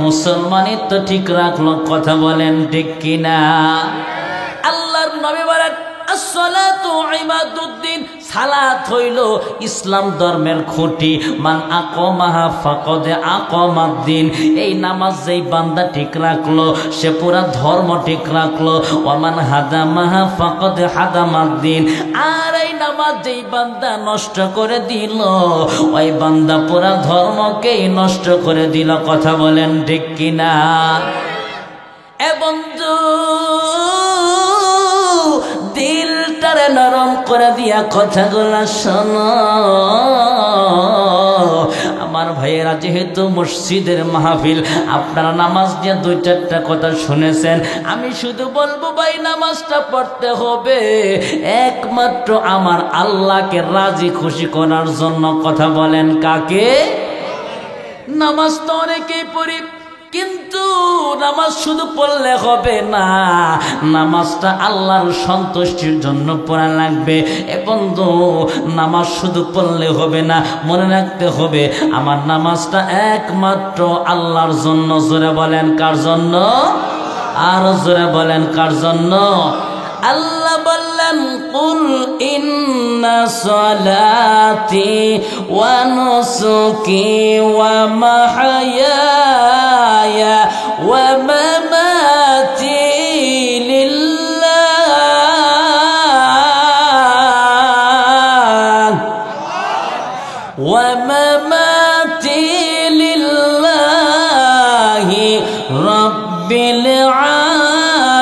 মুসলমানিত্ব ঠিক রাখলো, কথা বলেন ঠিক কিনা? আল্লাহর নবী বলেন আসসালাতু ইমাদুদ্দিন, সালাত হইল ইসলাম ধর্মের খুঁটি। মান আকামাহা ফাকাদ আকামাদ্দিন, এই নামাজ যেই বান্দা ঠিক রাখলো সে পুরা ধর্ম ঠিক রাখলো। ওয়ামান হাদামাহা ফাকাদ হাদামাদ্দিন, আর এই নামাজ যেই বান্দা নষ্ট করে দিল, ওই বান্দা পুরা ধর্মকেই নষ্ট করে দিল, কথা বলেন ঠিক কিনা? এ বন্ধু, দিলটারে নরম করে দিয়া কথাগুলা শোনো। আমার ভাইয়েরা, যেহেতু মসজিদের মাহফিল, আপনারা নামাজ দিয়ে 2-4টা কথা শুনেছেন। আমি শুধু বলবো ভাই, নামাজটা পড়তে হবে একমাত্র আমার আল্লাহকে রাজি খুশি করার জন্য, কথা বলেন কাকে? নামাজ তো অনেকেই পড়ি, কিন্তু নামাজ শুধু পড়লে হবে না, নামাজটা আল্লাহর সন্তুষ্টির জন্য পড়া লাগবে। এবং নামাজ শুধু পড়লে হবে না, মনে রাখতে হবে আমার নামাজটা একমাত্র আল্লাহর জন্য। জোরে বলেন কার জন্য? আর জোরে বলেন কার জন্য? আল্লাহ বললেন বললেন কুল ইন্না সালাতি ওয়া নুসুকি ওয়া মাহইয়ায়া ওয়া মামাতি লিল্লাহ ওয়া মামাতি লিল্লাহি রাব্বিল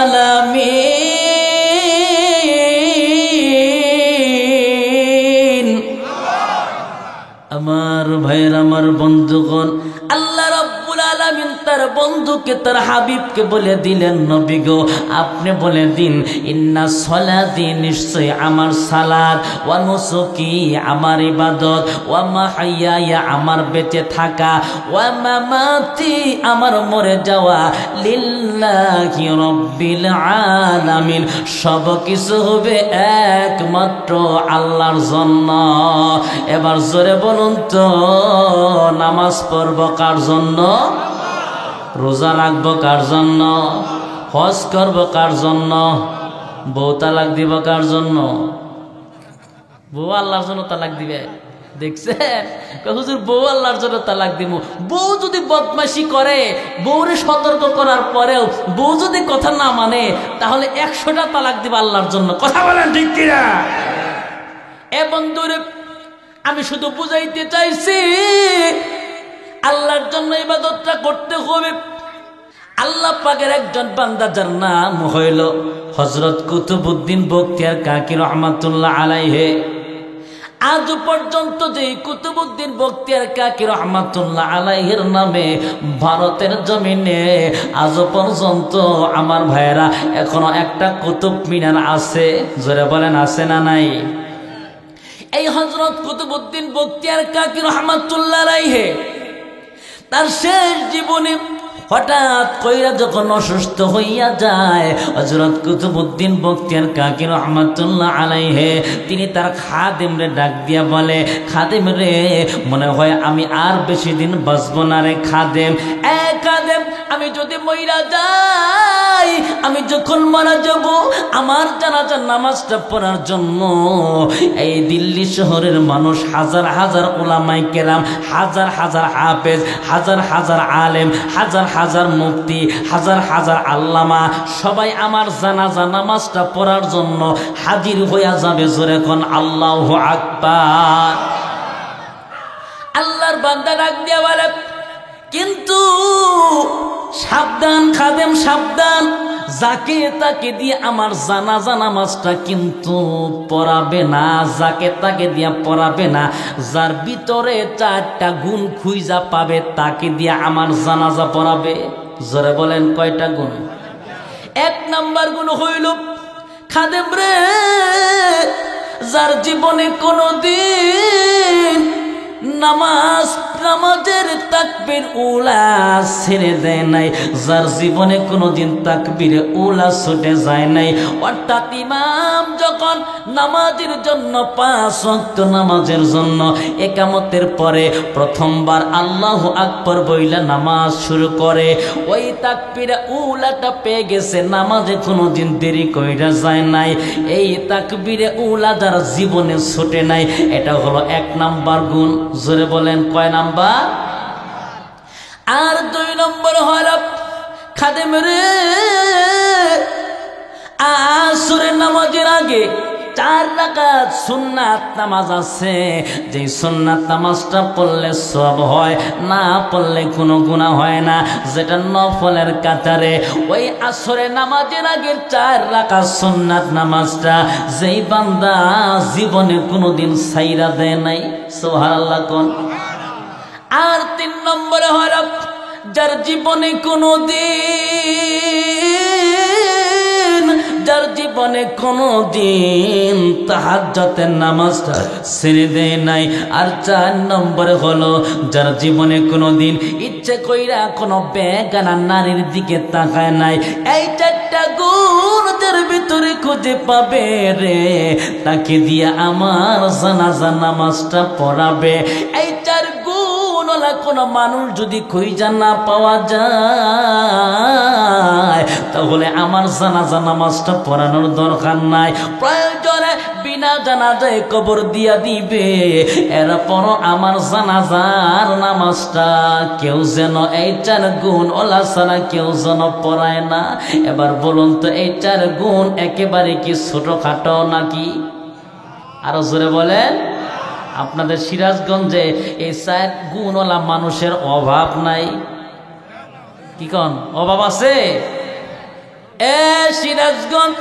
আলামিন। আমার ভাইয়ের, আমার বন্ধুগণ, আল্লাহ রাব্বুল আলামিন তার বন্ধুকে, তার হাবিবকে বলে দিলেন, নবী গো আপনি বলে দিন, ইন্না সলাতি নিশ্চয় আমার সালাত, ওয়া নুসুকি আমার ইবাদত, ওয়া মাহইয়ায়া আমার বেঁচে থাকা, ওয়া মামাতি আমার মরে যাওয়া, লিল্লাহি রাব্বিল আলামিন সব কিছু হবে একমাত্র আল্লাহর জন্য। এবার জোরে বলুন তো, নামাজ পড়ব কার জন্য? রোজা রাখবো কার জন্য? হজ করব কার জন্য? বউ তালাক দিব কার জন্য? বউ আল্লাহর জন্য তালাক দিবে। দেখছেন হুজুর, বউ আল্লাহর জন্য তালাক দিব। বউ যদি বদমাশি করে, বউরে সতর্ক করার পরেও বউ যদি কথা না মানে, তাহলে 100টা তালাক দিব আল্লাহর জন্য। কথা বলেন ঠিক কিনা? এ বন্ধুরে, আমি শুধু বুঝাইতে চাইছি আল্লাহর জন্য ইবাদতটা করতে হবে। আল্লাহ পাকের একজন বান্দা যার নাম হইল হযরত কুতুবউদ্দিন বখতিয়ার কাকি রহমাতুল্লাহ আলাইহি। আজ পর্যন্ত যে কুতুবউদ্দিন বখতিয়ার কাকি রহমাতুল্লাহ আলাইহির নামে ভারতের জমিনে আজ পর্যন্ত আমার ভাইয়েরা এখনো একটা কুতুব মিনার আছে। জোরে বলেন আছে না নাই? এই হযরত কুতুবউদ্দিন বখতিয়ার কাকি রহমাতুল্লাহ আলাইহি তার শেষ জীবনে হঠাৎ কইরা যখন অসুস্থ হইয়া যায়, হযরত কুতুবউদ্দিন বখতিয়ার কাকি রহমাতুল্লাহ আলাইহি তিনি তার খাদেম রে ডাক দিয়া বলে, খাদেম রে, মনে হয় আমি আর বেশি দিন বাঁচব না রে খাদেম। খাদেম, আমি যদি মইরা যাই, আমি যখন মারা যাব, আমার জানাজার নামাজটা পড়ার জন্য এই দিল্লি শহরের মানুষ হাজার হাজার উলামায়ে কেরাম, হাজার হাজার হাফেজ, হাজার হাজার আলেম, হাজার হাজার মুফতি, হাজার হাজার আল্লামা সবাই আমার জানাজা নামাজটা পড়ার জন্য হাজির হইয়া যাবে। জোরে কোন আল্লাহু আকবার। আল্লাহর বান্দা ডাক দিয়া বলে, কিন্তু সাবধান খাদেম, সাবধান, যাকে তাকে দিয়ে আমার জানাজা নামাজটা কিন্তু পড়াবে না, যাকে তাকে দিয়া পড়াবে না। যার ভিতরে 4টা গুণ খুঁজা পাবে তাকে দিয়ে আমার জানাজা পড়াবে। জোরে বলেন কয়টা গুণ? 1 নাম্বার গুণ হইল, খাদেম রে, যার জীবনে কোনদিন নামাজের তাকবীর উলা ছেড়ে দেয় নাই, যার জীবনে কোনোদিন তাকবীরে উলা ছুটে যায় নাই, অর্থাৎ ইমাম যখন নামাজের জন্য 5 ওয়াক্ত নামাজের জন্য ইকামতের পরে প্রথমবার আল্লাহু আকবার বইলা নামাজ শুরু করে, ওই তাকবীরে উলাটা পেয়ে গেছে, নামাজে কোনোদিন দেরি কইরা যায় নাই। এই তাকবীরে উলা যার জীবনে ছুটে নাই, এটা হলো 1 নাম্বার গুণ। জোরে বলেন কয় নাম্বার? আর 2 নম্বর হলো, খাদেম রে, আসরের নামাজের আগে 4 রাকাত সুন্নাত নামাজ আছে, যে সুন্নাত নামাজটা পড়লে সওয়াব হয়, না পড়লে কোনো গুনাহ হয় না, যেটা নফলের কাতারে। ওই আসরের নামাজের আগে 4 রাকাত সুন্নাত নামাজটা যেই বান্দা জীবনে কোনোদিন ছাইরা দেয় নাই, সুবহানাল্লাহ কোন। আর 3 নম্বরে হলো, যার জীবনে কোনোদিন তাহাজ্জুদের নামাজটা ছেড়ে দেয় নাই। আর 4 নম্বরে হলো, যার জীবনে কোনোদিন ইচ্ছে কইরা কোনো বেগানা নারীর দিকে তাকায় নাই। এই 4টা গুণ যার ভিতরে খুঁজে পাবে রে, তাকে দিয়ে আমার জানাজা নামাজটা পড়াবে। এই 4 গুণওয়ালা কোনো মানুষ যদি খুঁজা না পাওয়া যায়, তাহলে আমার জানাজা নামাজটা পড়ানোর দরকার নাই। প্রয়োজন জানাজায় কবর দিয়া দিবে, এরপর আমার জানাজার নামাজটা কেউ যেন এই 4 গুণ ওলা ছাড়া কেউ যেন পড়ায় না। এবার বলুন তো এই 4 গুণ একেবারে কি ছোটখাটো নাকি? আরো জোরে বলেন। আপনাদের সিরাজগঞ্জে এই 4 গুণওয়ালা মানুষের অভাব নাই? কি কন, অভাব আছে? সিরাজগঞ্জ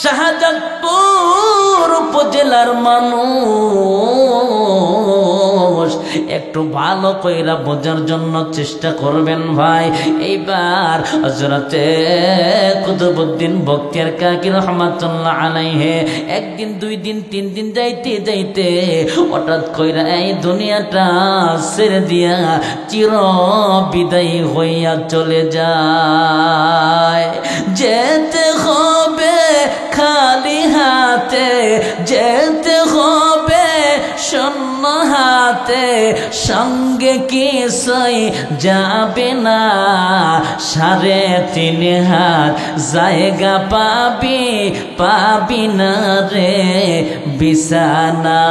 শাহজাদপুর উপজেলার মানুষ একটু ভালো কইরা বোঝার জন্য চেষ্টা করবেন ভাই। এইবার হযরতে কুতুবউদ্দিন বখতিয়ার কাকি রহমাতুল্লাহ আলাইহি একদিন 2 দিন 3 দিন যাইতে যাইতে হঠাৎ কইরা এই দুনিয়াটা ছেড়ে দিয়া চির বিদায় হইয়া চলে যায়। যেতে হবে খালি হাতে, যেতে হবে শূন্য হাতে, সঙ্গে কিছুই যাবে না, 3.5 হাত জায়গা পাবি না রে বিছানা।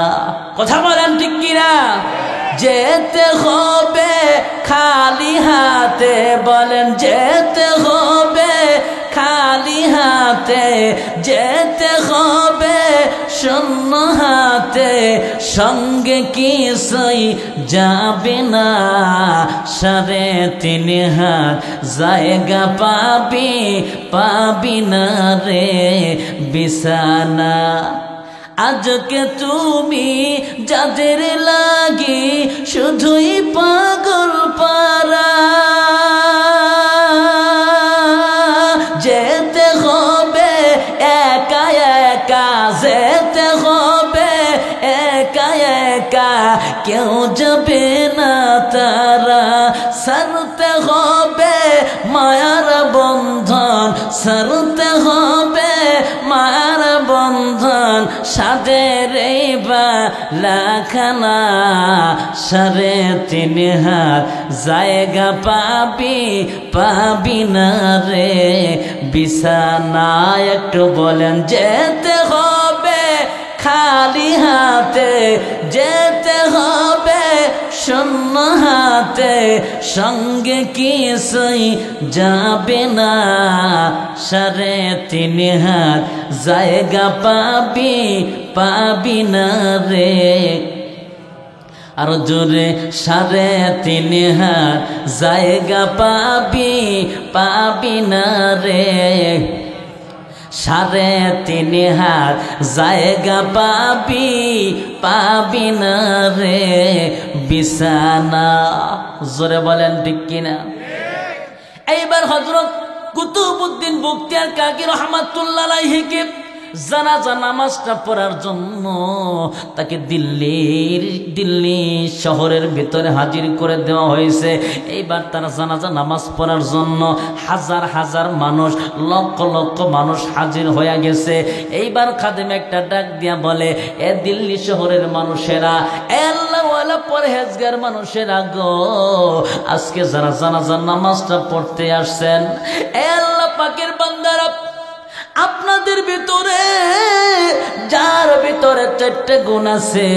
কথা বলেন ঠিক কিনা? যেতে হবে খালি হাতে, বলেন যেতে হবে খালি হাতে, যেতে হবে শূন্য হাতে, সঙ্গে কিছুই যাবে না, 3.5 হাত জায়গা পাবি না রে বিছানা। আজকে তুমি যাদের লাগি শুধুই পাগল পারা, যেতে হবে একা একা, যেতে হবে একা একা, কেউ যাবে না তারা, ছাড়তে হবে মায়ার বন্ধন, ছাড়তে হবে মায়ার বন্ধন, সাদের এই বালাখানা, 3.5 হাত জায়গা পাবি না রে বিছানা। একটু বলেন যেতে হবে খালি হাতে, যেতে হবে শূন্য হাতে, সঙ্গে কিছুই যাবে না, 3.5 হাত জায়গা পাবি না রে। আরো জোরে 3.5 হাত জায়গা পাবি না রে, 3.5 হাত জায়গা পাবি না রে বিছানা। জোরে বলেন ঠিক কিনা? এইবার হযরত কুতুবউদ্দিন বখতিয়ার কাকি রহমাতুল্লাহ আলাইহিকে জানাজা নামাজটা পড়ার জন্য তাকে দিল্লি শহরের ভিতরে হাজির করে দেওয়া হয়েছে। এইবার তার জানাজা নামাজ পড়ার জন্য হাজার হাজার মানুষ, লক্ষ লক্ষ মানুষ হাজির হয়ে গেছে। এইবার খাদেম একটা ডাক দিয়া বলে, এ দিল্লি শহরের মানুষেরা, আল্লাহওয়ালা পরহেজগার মানুষেরা গো, আজকে যারা জানাজা নামাজটা পড়তে আসছেন, আল্লাহ পাকের বান্দারা, আপনাদের ভিতরে যার ভিতরে 4টে গুণ আছে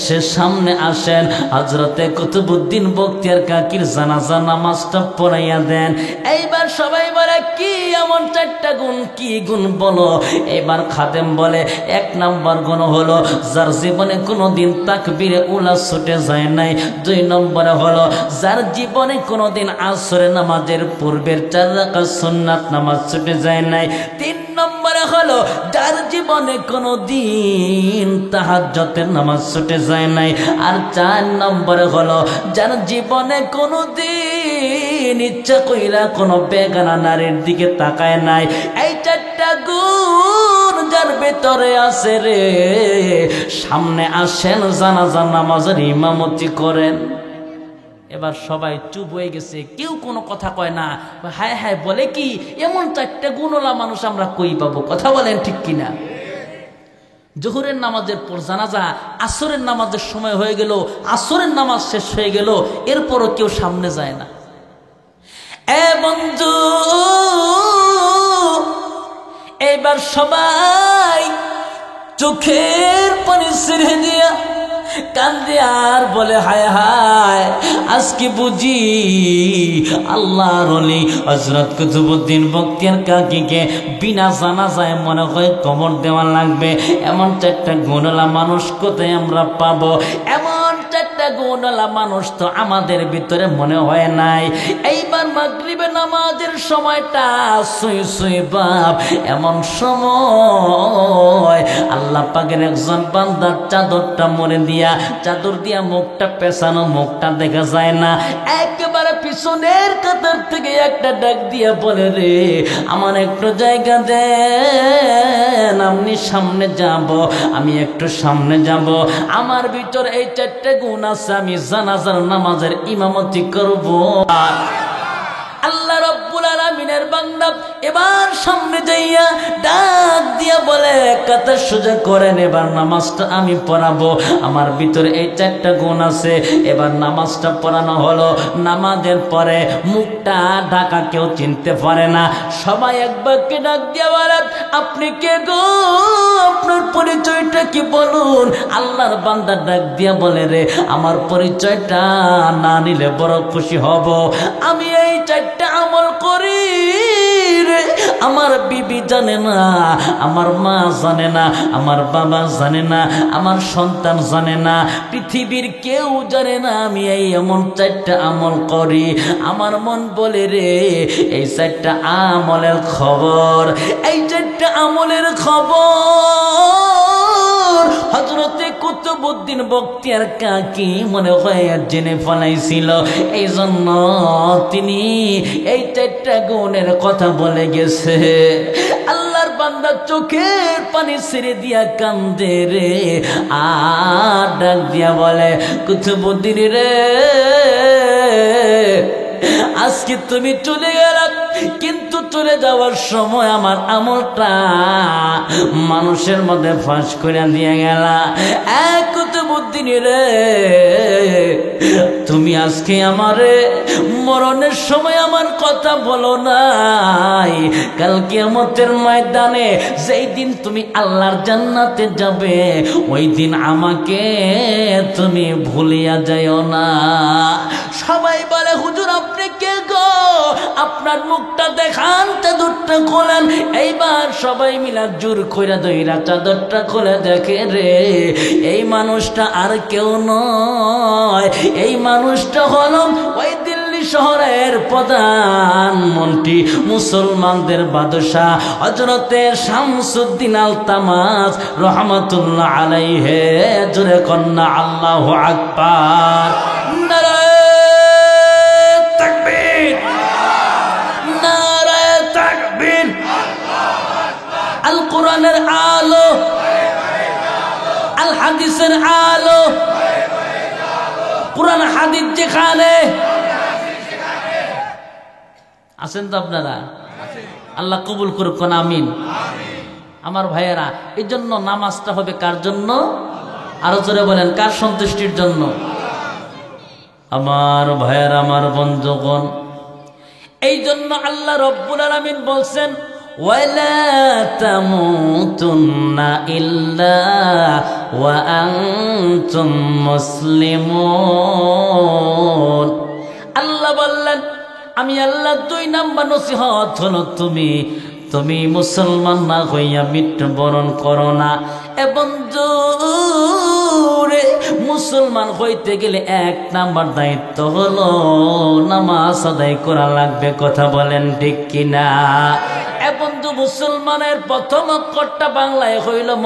সে সামনে আসেন, হযরতে কুতুবউদ্দিন বখতিয়ার কাকির জানাজা নামাজটা পড়াইয়া দেন। এইবার সবাই বলে, কি এমন 4টা গুণ, কি গুণ বলো? এবার খাদেম বলে, 1 নম্বর গুণ হলো যার জীবনে কোনোদিন তাকবীরে উলা ছুটে যায় নাই। 2 নম্বরে হলো যার জীবনে কোনোদিন আসরের নামাজের পূর্বের 4 রাকাত সুন্নাত নামাজ ছুটে যায় নাই। 3 নম্বরে হলো যার জীবনে কোনোদিন তাহাজ্জুদের নামাজ ছুটে যায় নাই। আর 4 নম্বরে হলো যার জীবনে কোনোদিন ইচ্ছা কইরা কোনো বেগানা নারীর দিকে তাকায় নাই। এই 4টা গুণ যার ভিতরে আছে রে, সামনে আসেন, জানাজা নামাজের ইমামতি করেন। এবার সবাই চুপ হয়ে গেছে, কেউ কোনো কথা কয় না। হায় হায়, বলে কি এমন 4টা গুণওয়ালা মানুষ আমরা কই পাবো? কথা বলেন ঠিক কিনা? জোহরের নামাজের পর জানাজা, আসরের নামাজের সময় হয়ে গেল, আসরের নামাজ শেষ হয়ে গেল, এরপরও কেউ সামনে যায় না। এ বন্ধু, এবার সবাই চোখের পানি ছেড়ে দিয়া কান্দে আর বলে হায় হায় আজকে বুঝি আল্লাহর ওলি হযরত কুতুবউদ্দিন বখতিয়ার কাকীকে বিনা জানাজায় মনে হয় কবর দেওয়া লাগবে। এমন চারটা গুণওয়ালা মানুষ কোথায় আমরা পাবো? এমন চারটা গুণওয়ালা মানুষ তো আমাদের ভিতরে মনে হয় নাই। এইবার মাগরিবের নামাজের সময়টা সুই সুই বাপ, এমন সময় আল্লাহ পাকের একজন বান্দার চাদরটা মরে দিয়া চাদর দিয়া মুখটা পেছানো, মুখটা দেখা যায় না। একেবারে পিছনের কাতার থেকে একটা ডাক দিয়া বলে রে আমার একটু জায়গা দেন, আমি সামনে যাব, আমি একটু সামনে যাব। আমার ভিতর এই চারটে গুণ আছে, আমি জানাজার নামাজের ইমামতি করব। আল্লাহ রাব্বুল আলামিনের বান্দা এবার সামনে যাইয়া ডাক দিয়া বলে কাতার সোজা করেন, এবার নামাজটা আমি পড়াবো। আমার ভিতরে এই চারটা গুণ আছে। এবার নামাজটা পড়ানো হলো। নামাজের পরে মুখটা ঢাকা কেউ চিনতে পারে না। সবাই একবারকে ডাক দিয়া বলে আপনি কে গো, আপনার পরিচয়টা কি বলুন। আল্লাহর বান্দা ডাক দিয়া বলে রে আমার পরিচয়টা না নিলে বড় খুশি হব। আমি এই চারটা আমল করি রে, আমার বিবি জানে না, আমার মা জানে না, আমার বাবা জানে না, আমার সন্তান জানে না, পৃথিবীর কেউ জানে না আমি এই এমন চারটা আমল করি। আমার মন বলে রে এই চারটা আমলের খবর, এই চারটা আমলের খবর হযরতে কুতুবউদ্দিন বখতিয়ার কাকী মনে হয় জেনে ফেলাইছিল। এই জন্য তিনি এই চারটা গুণের কথা বলে গেছে। আল্লাহর বান্দা চোখের পানি ছেড়ে দিয়া কান্দে রে, আর ডাক দিয়া বলে কুতুবউদ্দিন রে আজকে তুমি চলে গেলা, কিন্তু চলে যাওয়ার সময় আমার আমলটা মানুষের মধ্যে ফাঁস করে দিয়ে গেলা। এক কুতুবউদ্দিন রে তুমি আজকে আমারে মরণের সময় আমার কথা বলো নাই, কাল কিয়ামতের ময়দানে যেই দিন তুমি আল্লাহর জান্নাতে যাবে ওই দিন আমাকে তুমি ভুলিয়া যাইও না। সবাই বলে হুজুর আপনি কে গো, আপনার মুখটা দেখান, চাদরটা খোলেন। এইবার সবাই মিলা জোর কইরা দইরা চাদরটা খুলে দেখে রে এই মানুষটা আর কেউ নয়, এই মানুষটা হলো ওই দিল্লি শহরের প্রধানমন্ত্রী, মুসলমানদের বাদশাহ হযরতে শামসুদ্দিন আলতামাস রহমাতুল্লাহ আলাইহি। জোরে কন্যা আল্লাহু আকবার। আল কোরআনের আলো, আল হাদিসের আলো, কোরআন হাদিস যেখানে আছেন তো আপনারা, আল্লাহ কবুল করুক, আমিন। আমার ভাইয়েরা, এই জন্য নামাজটা হবে কার জন্য? আরো জোরে বলেন, কার সন্তুষ্টির জন্য? আমার ভাইয়েরা, আমার বন্ধুগণ, এই জন্য আল্লাহ রব্বুল আলামিন বলছেন ওয়ালা তামুতুন্না ইল্লা ওয়া আনতুম মুসলিমুন। আল্লাহ বললেন আমি আল্লাহ 2 নাম্বার নসিহত হলো তুমি মুসলমান না হইয়া মৃত্যুবরণ করো না। এবং জোরে মুসলমান হইতে গেলে 1 নাম্বার দায়িত্ব হলো নামাজ আদায় করা লাগবে। কথা বলেন ঠিক কিনা? এবং মুসলমানের প্রথম অক্ষরটা বাংলায় হইল ম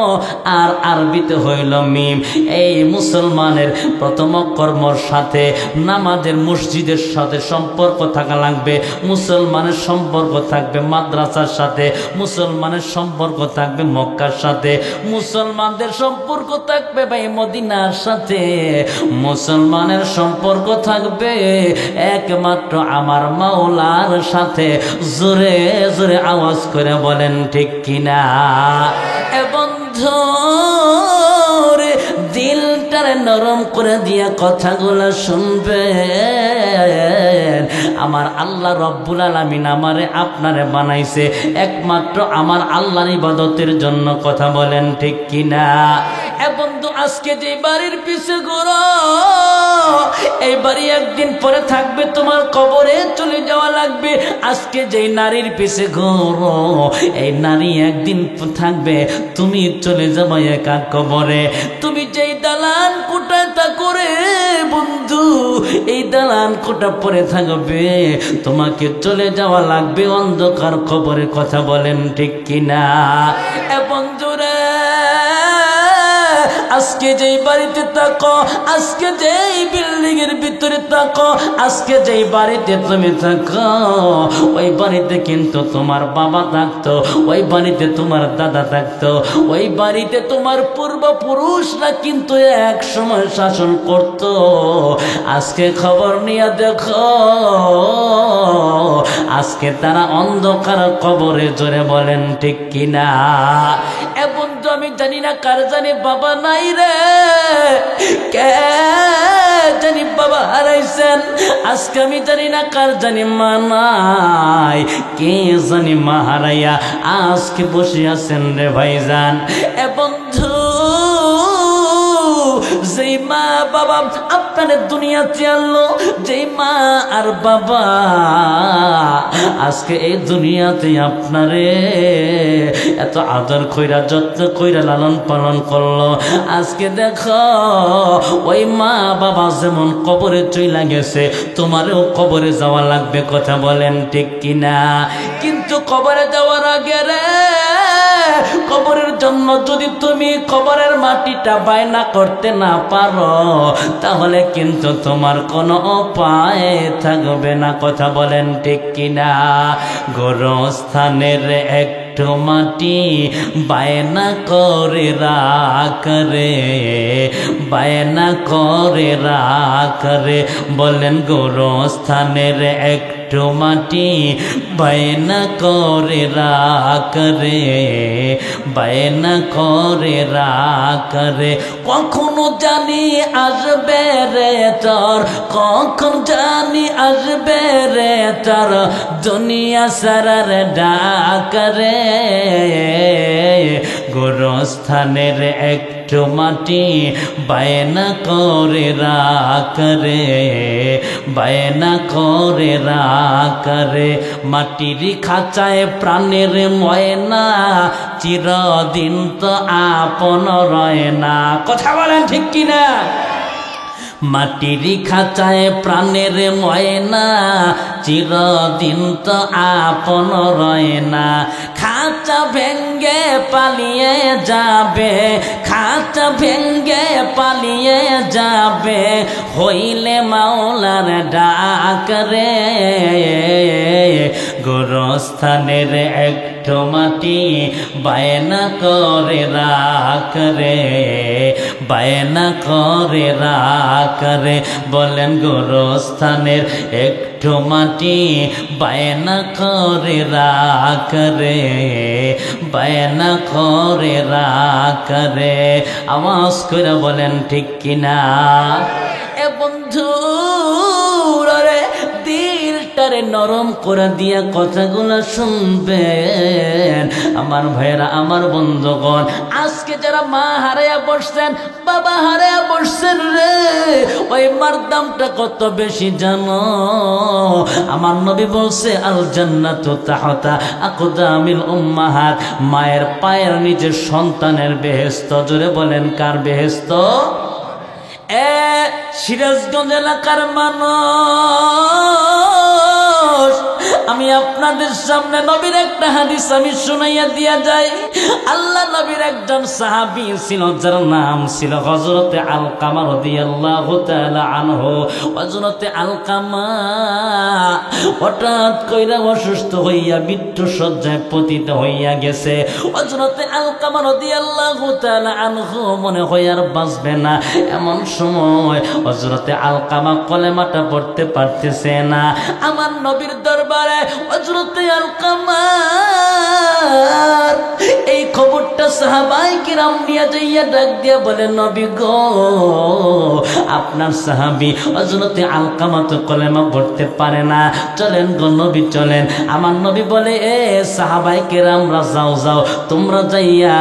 আর আরবিতে হইল মিম। এই মুসলমানের প্রথম অক্ষর মর সাথে নামাজের মসজিদের সাথে সম্পর্ক থাকা লাগবে, মুসলমানের সম্পর্ক থাকবে মাদ্রাসার সাথে, মুসলমানের সম্পর্ক থাকবে মক্কার সাথে, মুসলমানদের সম্পর্ক থাকবে ভাই মদিনার সাথে, মুসলমানের সম্পর্ক থাকবে একমাত্র আমার মাওলার সাথে। জোরে জোরে আওয়াজ করে বলেন ঠিক কিনা? এবং ধরে দিলটারে নরম করে দিয়া কথাগুলো শুনবেন। আমার আল্লাহ রব্বুল আলামিন আমারে আপনারে বানাইছে একমাত্র আমার আল্লাহর ইবাদতের জন্য। কথা বলেন ঠিক কিনা? এ বন্ধু, আজকে যে বাড়ির পিছে ঘোরো, এই বাড়ি একদিন পরে থাকবে, তোমার কবরে চলে যাওয়া লাগবে। আজকে যেই নারীর পিছে ঘোরো, এই নারী একদিন থাকবে, তুমি চলে যাবে একা কবরে। তুমি যেই দালান কোটায় তা করে বন্ধু, এই দালান কোটা পরে থাকবে, তোমাকে চলে যাওয়া লাগবে অন্ধকার কবরে। কথা বলেন ঠিক কিনা? এ বন্ধুরে, আজকে যেই বাড়িতে থাকো, আজকে যেই বিল্ডিং এর ভিতরে থাকো, আজকে যেই বাড়িতে তুমি থাকো, ওই বাড়িতে কিন্তু তোমার বাবা থাকতো, ওই বাড়িতে তোমার দাদা থাকতো, ওই বাড়িতে তোমার পূর্বপুরুষরা কিন্তু এক সময় শাসন করত। আজকে খবর নিয়ে দেখো, আজকে তারা অন্ধকার কবরে। জোরে বলেন ঠিক কিনা? এ বন্ধু, আমি জানি না কার জানি বাবা নাই রে, কে জানি বাবা হারাইছেন। আজকে আমি জানি না কার জানি মা নাই, কে জানি মা হারাইয়া আজকে বসে আছেন রে ভাইজান। এ বন্ধু, যেই মা বাবা আপনাদের দুনিয়াতে আনলো, যেই মা আর বাবা আজকে এই দুনিয়াতে আপনারে এত আদর কইরা যত্ন কইরা লালন পালন করলো, আজকে দেখো ওই মা বাবা যেমন কবরে চইলা গেছে, তোমারও কবরে যাওয়া লাগবে। কথা বলেন ঠিক কিনা? কিন্তু কবরে যাওয়ার আগে রে, কবরের জন্য যদি তুমি কবরের মাটিটা বায়না করতে না পারো, তাহলে কিন্তু তোমার কোনো উপায় থাকবে না। কথা বলেন ঠিক কিনা? গোরস্থানের একটু মাটি বায়না করে রাখ রে, বায়না করে রাখ রে। বলেন গোরস্থানের একটু মাটি বায়না করে রাখ রে, বায়না করে রাখ রে। কখনো জানি আসবে রে তোর, কখন জানি আসবে রে তোর দুনিয়া সারার ডাক রে। গোরস্থানের একটু মাটি বায়না করে রাখ রে, বায়না করে রাখ রে। মাটির খাঁচায় প্রাণের ময়না, চিরদিন তো আপন রয় না। কথা বলেন ঠিক কিনা? মাটির খাঁচায় প্রাণের ময়না, চিরদিন তো আপন রয় না। খাঁচা ভেঙ্গে পালিয়ে যাবে, খাঁচা ভেঙ্গে পালিয়ে যাবে, হইলে মাওলার ডাক রে। গোরস্থানের একটু মাটি বায়না করে রাখ রে, বায়না করে রাখ রে। বলেন গোরস্থানের একটু মাটি বায়না করে রাখ রে, বায়না করে রাখ রে। আওয়াজ করে বলেন ঠিক কিনা? এ বন্ধু রে, দিলটারে নরম করে দিয়া কথাগুলো শুনবেন আমার ভাইরা, আমার বন্ধুগণ। আজকে যারা মা হারাইয়া বসছেন, বাবা হারাইয়া বসছেন রে, ওই মার দামটা কত বেশি জানো? আমার নবী বলছে, আল জান্নাতু তাহতা আকদামিল উম্মাহাত, মায়ের পায়ের নিচে সন্তানের বেহেশত। জোরে বলেন কার বেহেশত? সিরাজগঞ্জ এলাকার মানুষ, আমি আপনাদের সামনে নবীর একটা হাদিস আমি শুনাইয়া দিয়া যাই। আল্লাহ নবীর একজন সাহাবী ছিল, যার নাম ছিল হযরতে আলকামা রাদিয়াল্লাহু তাআলা আনহু। হযরতে আলকামা হঠাৎ কইরা অসুস্থ হইয়া মৃত্যু শয্যায় পতিত হইয়া গেছে। হযরতে আলকামা রাদিয়াল্লাহু তাআলা আনহু মনে হয় আর বাঁচবে না। এমন সময় হযরতে আলকামা কলেমাটা পড়তে পারতেছে না। আমার নবীর দরবারে হযরতে আলকামা এই খবরটা সাহাবায়ে কিরাম নিয়ে যাইয়া ডাক দিয়া বলে, নবী গো, আপনার সাহাবী হযরতে আলকামা তো কলেমা পড়তে পারে না, চলেন গো নবী চলেন। আমার নবী বলে, এ সাহাবায়ে কিরামরা যাও যাও, তোমরা যাইয়া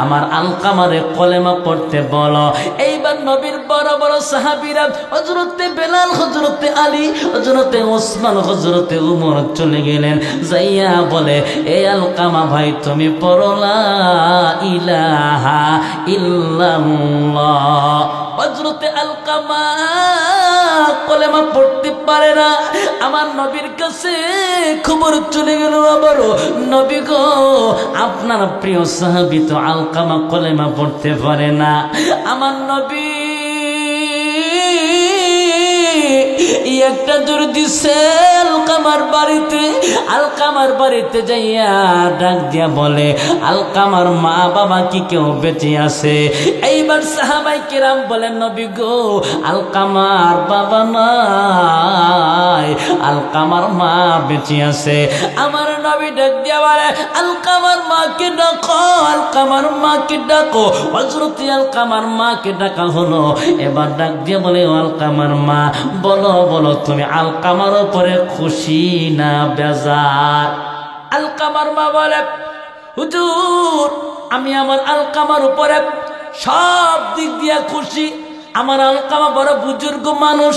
আমার আলকামারে কলেমা পড়তে বলো। এইবার নবীর বড় বড় সাহাবীরা হযরতে বেলাল, হযরতে আলী, হযরতে ওসমান, হযরতে উমর চলে গেলেন। যাইয়া বলে, এ আলকামা ভাই তুমি পড়ো লা ইলাহা ইল্লাল্লাহ। হযরতে আলকামা কলেমা পড়তে পারে না। আমার নবীর কাছে খবর চলে গেল, আবারও, নবী গো, আপনার প্রিয় সাহাবী তো আলকামা কলেমা পড়তে পারে না। আমার নবী একটা দূর দিছে আলকামার বাড়িতে যাইয়া ডাক দিয়া বলে, আলকামার মা বাবা কি কেউ বেঁচে আছে? এইবার সাহাবায়ে কিরাম বলেন, নবী গো, আলকামার বাবা নাই, আলকামার মা বেঁচে আছে। আমার নবী ডাক দিয়া বলে, আলকামার মাকে ডাকো, আলকামার মাকে ডাকো। হযরতে আলকামার মাকে ডাকা হলো। এবার ডাক দিয়া বলে, আলকামার মা, বলো বলো, তুমি আলকামার উপরে খুশি না বেজার? আলকামার মা বলে, হুজুর, আমি আমার আলকামার উপরে সব দিক দিয়া খুশি। আমার আলকামা বড় বুজুর্গ মানুষ,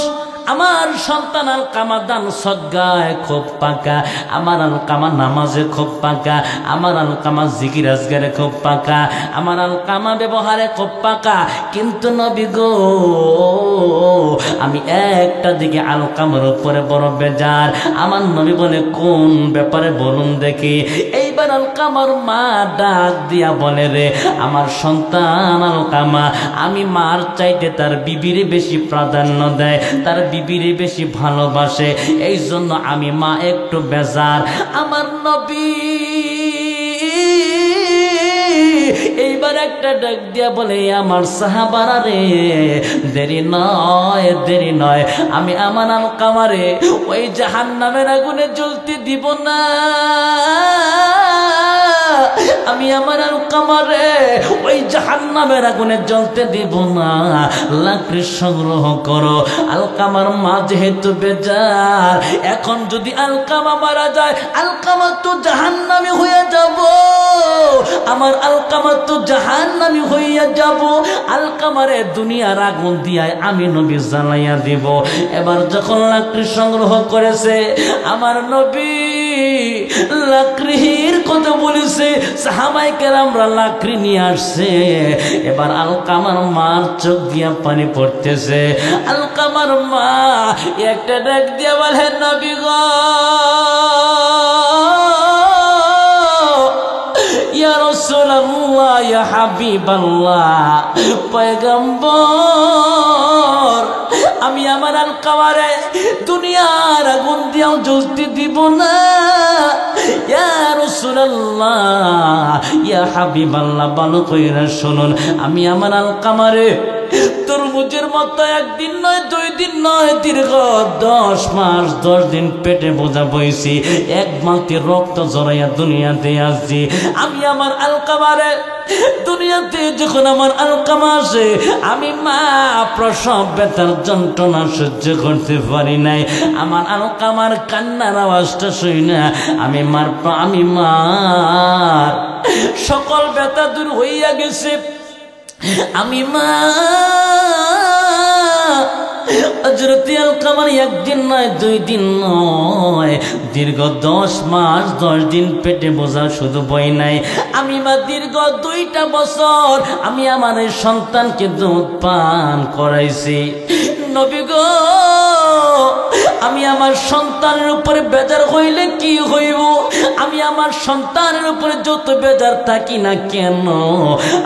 আমার সন্তান আলকামা দান সদগায় খুব পাকা, আমার আলকামা নামাজে খুব পাকা, আমার আলকামা জিকির আজগারে খুব পাকা, আমার আলকামা ব্যবহারে খুব পাকা। কিন্তু নবী গো, আমি একটা দিকে আলকামার উপরে বড় বেজার। আমার নবী বলে, কোন ব্যাপারে বলুন দেখি। এইবার আলকামার মা ডাক দিয়া বলে, রে আমার সন্তান আলকামা, আমি মার চাইতে তার বিবিরে বেশি প্রাধান্য দেয়, তার বিবিরে বেশি ভালোবাসে, এই জন্য আমি মা একটু বেজার। আমার নবী এইবার একটা ডাক দিয়া বলে, আমার সাহাবারা রে, দেরি নয় দেরি নয়, আমি আমার আলকামারে ওই জাহান্নামের আগুনে জ্বলতে দিব না। আমি আমার আলকামারে ওই জাহান্নামের আগুনে জ্বলতে দিব না। লাকড়ি সংগ্রহ করো। আলকামার মা যেহেতু বেজার, এখন যদি আলকামা মারা যায়, আলকামা তো জাহান্নামী হইয়া যাব, আমার আলকামা তো জাহান্নামী হইয়া যাব। আলকামারে দুনিয়ার আগুন দিয়ায় আমি নবী জ্বালাইয়া দিব। এবার যখন লাকড়ি সংগ্রহ করেছে, আমার নবী লাকড়ির কথা বলেছে, সাহাবায়ে কেরামরা লাকড়ি নিয়ে আসছে। এবার আলকামার মার চোখ দিয়া পানি পড়তেছে। আলকামার মা একটা ডাক দিয়া বলে, নবী গো, ইয়া রাসূলুল্লাহ, ইয়া হাবিবাল্লাহ, পয়গম্বর, আমি আমার আলকামারে দুনিয়ার আগুন দিয়াও জ্বলতে দিব না। ইয়া রাসূলুল্লাহ, ইয়া হাবিবাল্লাহ, ভালো কইরা শুনুন, আমি আমার আলকামারে তরমুজের মতো একদিন নয়, 2 দিন নয়, দীর্ঘ 10 মাস 10 দিন পেটে বোঝা বইছি, এক বালতি রক্ত জড়াইয়া দুনিয়াতে আসছি। আমি আমার আলকামারে দুনিয়াতে যখন আমার আলকামা আসে, আমি মা প্রসব ব্যথার যন্ত্রণা সহ্য করতে পারি নাই। আমার আলকামার কান্নার আওয়াজটা শুই না, আমি মার সকল ব্যথা দূর হইয়া গেছে। আমি মা হযরত আলকামার একদিন নয়, 2 দিন নয়, দীর্ঘ 10 মাস 10 দিন পেটে বোঝা শুধু বই নাই। আমি মা দীর্ঘ 2টা বছর আমি আমার এই সন্তানকে দুধ পান করাইছি। নবী গো, আমি আমার সন্তানের উপরে বেজার হইলে কি হইব? আমি আমার সন্তানের উপরে যত বেজার থাকি না কেন,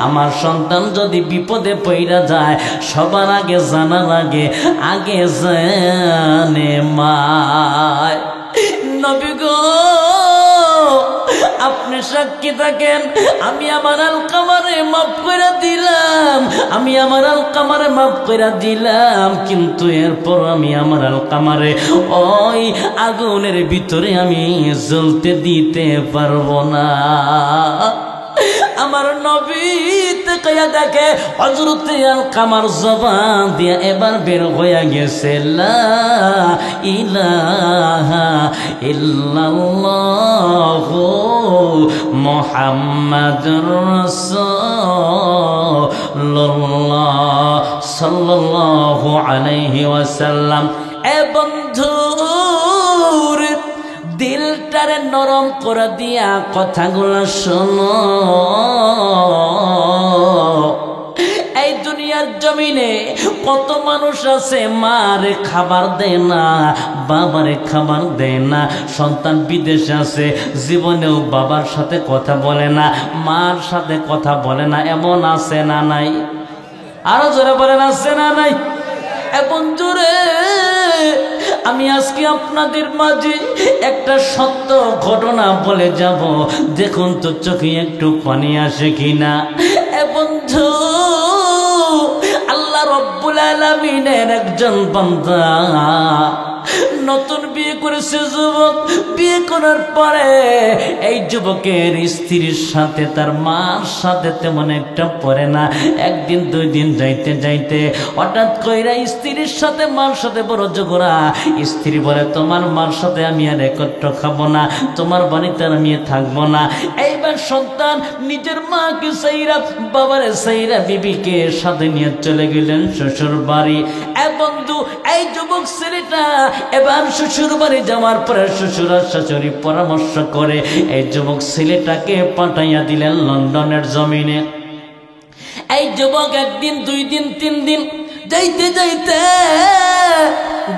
আমার সন্তান যদি বিপদে পইরা যায়, সবার আগে জানার আগে জানে মা। সাক্ষী থাকেন, আমি আমার আলকামারে মাফ করে দিলাম, আমি আমার আলকামারে মাফ করে দিলাম, কিন্তু এরপর আমি আমার আলকামারে ওই আগুনের ভিতরে আমি জ্বলতে দিতে পারবো না। আমার নবী তাকায়া দেখে হযরতে আলকামার জবান দিয়া এবার বের হয়ে গেছে লা ইলাহা ইল্লাল্লাহু মুহাম্মাদুর রাসূলুল্লাহ সাল্লাল্লাহু আলাইহি ওয়াসাল্লাম। এ বন্ধু দিলটারে নরম করে দিয়া কথাগুলো শোনো। এই দুনিয়ার জমিনে কত মানুষ আছে মারে খাবার দেয় না, বাবারে খাবার দেয় না, সন্তান বিদেশে আছে জীবনেও বাবার সাথে কথা বলে না, মার সাথে কথা বলে না, এমন আছে না নাই? আরো জোরে বলেন আছে না নাই? এখন জোরে আমি আজকে আপনাদের মাঝে একটা সত্য ঘটনা বলে যাব, দেখুন তো চোখে একটু পানি আসে কিনা। এ বন্ধু, আল্লাহ রব্বুল আলামিনের একজন বান্দা নতুন বিয়ে করেছে যুবক। বিয়ে করার পরে এই যুবকের স্ত্রীর সাথে তার মার সাথে তেমন একটা পড়ে না। একদিন দুই দিন যাইতে যাইতে হঠাৎ কইরা স্ত্রীর সাথে মার সাথে বড় ঝগড়া। স্ত্রী বলে তোমার মার সাথে আমি আর একত্র খাবো না, তোমার বাড়িতে আমি থাকবো না। এইবার সন্তান নিজের মাকে সাইরা বাবারে সাইরা বিবিকে সাথে নিয়ে চলে গেলেন শ্বশুর বাড়ি। এ বন্ধু, এই যুবক ছেলেটা এবার শ্বশুর বাড়ি যাওয়ার পরে শ্বশুর আর শাশুড়ি পরামর্শ করে এই যুবক ছেলেটাকে পাঠাইয়া দিলেন লন্ডনের জমিনে। এই যুবক একদিন দুই দিন তিন দিন যাইতে যাইতে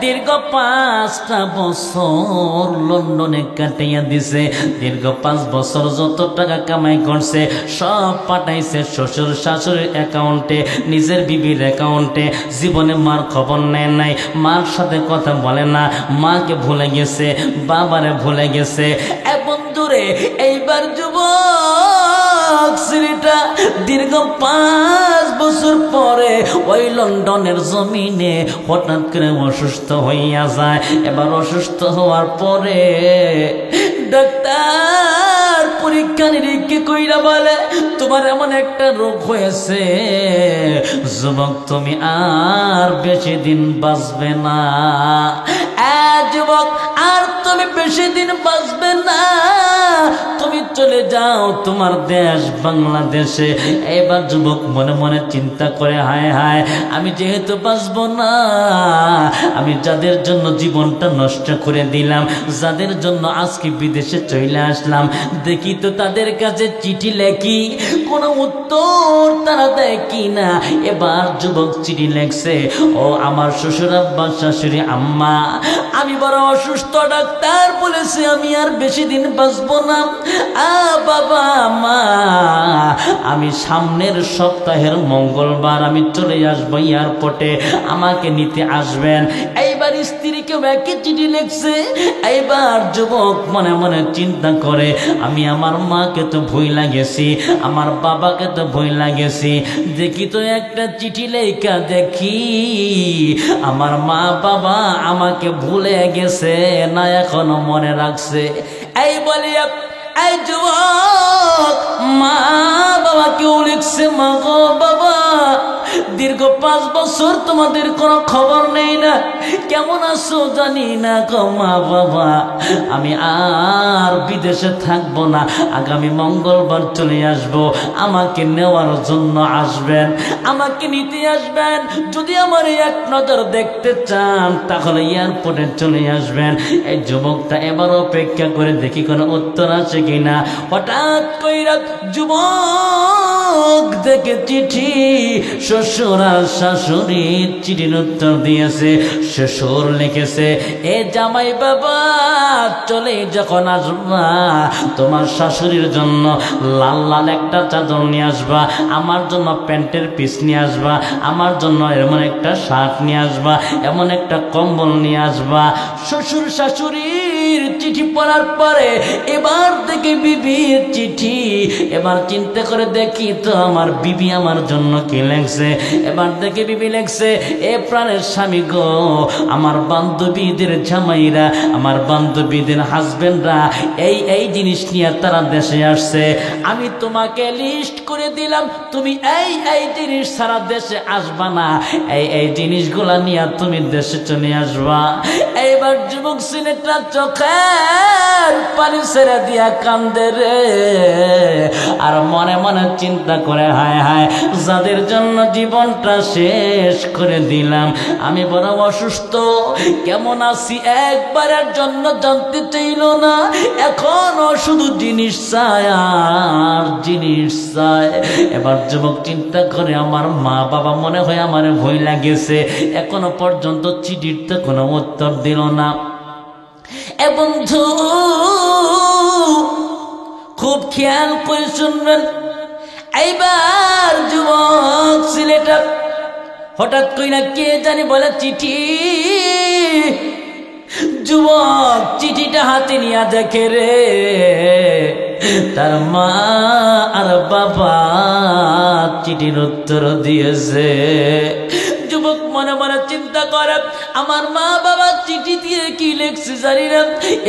দীর্ঘ 5টা বছর লন্ডনে কাটাইয়া দিছে। দীর্ঘ 5 বছর যত টাকা কামাই করছে সব পাঠাইছে শ্বশুর শাশুড়ির অ্যাকাউন্টে, নিজের বিবির অ্যাকাউন্টে। জীবনে মার খবর নেয় নাই, মার সাথে কথা বলে না, মাকে ভুলে গেছে, বাবারে ভুলে গেছে। এ বন্ধুরে, এইবার যুবক ছেলেটা দীর্ঘ 5 বছর পরে ওই লন্ডনের জমিনে হঠাৎ করে অসুস্থ হইয়া যায়। এবার অসুস্থ হওয়ার পরে ডাক্তার পরীক্ষা নিরীক্ষা কইরা বলে তোমার এমন একটা রোগ হয়েছে যুবক, তুমি আর বেশি দিন বাঁচবে না। যুবক, আর তুমি বেশি দিন বাঁচবে না, তুমি চলে যাও তোমার দেশ বাংলাদেশে। এবার যুবক মনে মনে চিন্তা করে হায় হায়, আমি যেহেতু বাঁচবো না, আমি যাদের জন্য জীবনটা নষ্ট করে দিলাম, যাদের জন্য আজকে বিদেশে চলে আসলাম, দেখি তো তাদের কাছে চিঠি লেখি, কোনো উত্তর তারা দেয় কি না। এবার যুবক চিঠি লেখছে, ও আমার শ্বশুর আব্বা শাশুড়ি আম্মা, আমি বড় অসুস্থ, ডাক্তার বলেছে আমি আর বেশি দিন বাঁচবো না। বাবা মা, আমি সামনের সপ্তাহের মঙ্গলবার আমি চলে আসবো এয়ারপোর্টে, আমাকে নিতে আসবেন। এইবার স্ত্রীকেও একই চিঠি লিখছে। এইবার যুবক মনে মনে চিন্তা করে, আমি আমার মাকে তো ভুইলা গেছি, আমার বাবাকে তো ভুইলা গেছি, দেখি তো একটা চিঠি লেখা দেখি আমার মা বাবা আমাকে ভুলে গেছে না এখনো মনে রাখছে। এই বলিয়া এই যুবক মা বাবা কেউ লিখছে, মা গো বাবা, দীর্ঘ 5 বছর তোমাদের কোনো খবর নেই না, কেমন আছো জানি না গো মা বাবা, আমি আর বিদেশে থাকবো না, আগামী মঙ্গলবার চলে আসবো, আমাকে নেওয়ার জন্য আসবেন, আমাকে নিতে আসবেন, যদি আমার এক নজর দেখতে চান তাহলে এয়ারপোর্টে চলে আসবেন। এই যুবকটা এবার অপেক্ষা করে দেখি কোনো উত্তর আছে কিনা। হঠাৎ কইরা যুবক দেখে চিঠি, শ্বশুর আর শাশুড়ির চিঠির উত্তর দিয়েছে। শ্বশুর লিখেছে, এ জামাই বাবা, চলে যখন আসবা তোমার শাশুড়ির জন্য লাল লাল একটা চাদর নিয়ে আসবা, আমার জন্য প্যান্টের পিস নিয়ে আসবা, আমার জন্য এমন একটা শার্ট নিয়ে আসবা, এমন একটা কম্বল নিয়ে আসবা। শ্বশুর শাশুড়ির চিঠি চিঠি পড়ার পরে এবার দেখি বিবির চিঠি। এবার চিন্তা করে দেখি তো আমার বিবি আমার জন্য কি লেখছে। এবার দেখি বিবি লেখছে, এ প্রাণের স্বামী গো, আমার বান্ধবীদের জামাইরা, আমার বান্ধবীদের হাজবেন্ডরা এই এই জিনিস নিয়ে তারা দেশে আসছে। আমি তোমাকে লিস্ট করে দিলাম, তুমি এই এই জিনিস সারা দেশে আসবা না, এই এই জিনিসগুলা নিয়ে তুমি দেশে চলে আসবা। এইবার যুবক ছেলেটা চোখের পানি ছেড়ে দিয়া কান্দে রে, আর মনে মনে চিন্তা করে হায় হায়, যাদের জন্য জীবনটা শেষ করে দিলাম, আমি বড় অসুস্থ, কেমন আছি একবারের জন্য জানতে চাইল না, এখনো শুধু জিনিস চায় আর জিনিস চায়। এবার যুবক চিন্তা করে আমার মা বাবা মনে হয় আমার ভয় লাগেছে, এখনো পর্যন্ত চিঠির তো কোনো উত্তর দিল না। এ বন্ধু খুব খেয়াল করে শুনবেন, এইবার যুবক ছেলেটা হঠাৎ কইরা কে জানি বলে চিঠি। যুবক চিঠিটা হাতে নিয়ে দেখে রে, তার মা আর বাবা চিঠির উত্তর দিয়েছে। যুবক মনে মনে চিন্তা করে, আমার মা বাবা চিঠি দিয়ে কি লিখছে জানি না,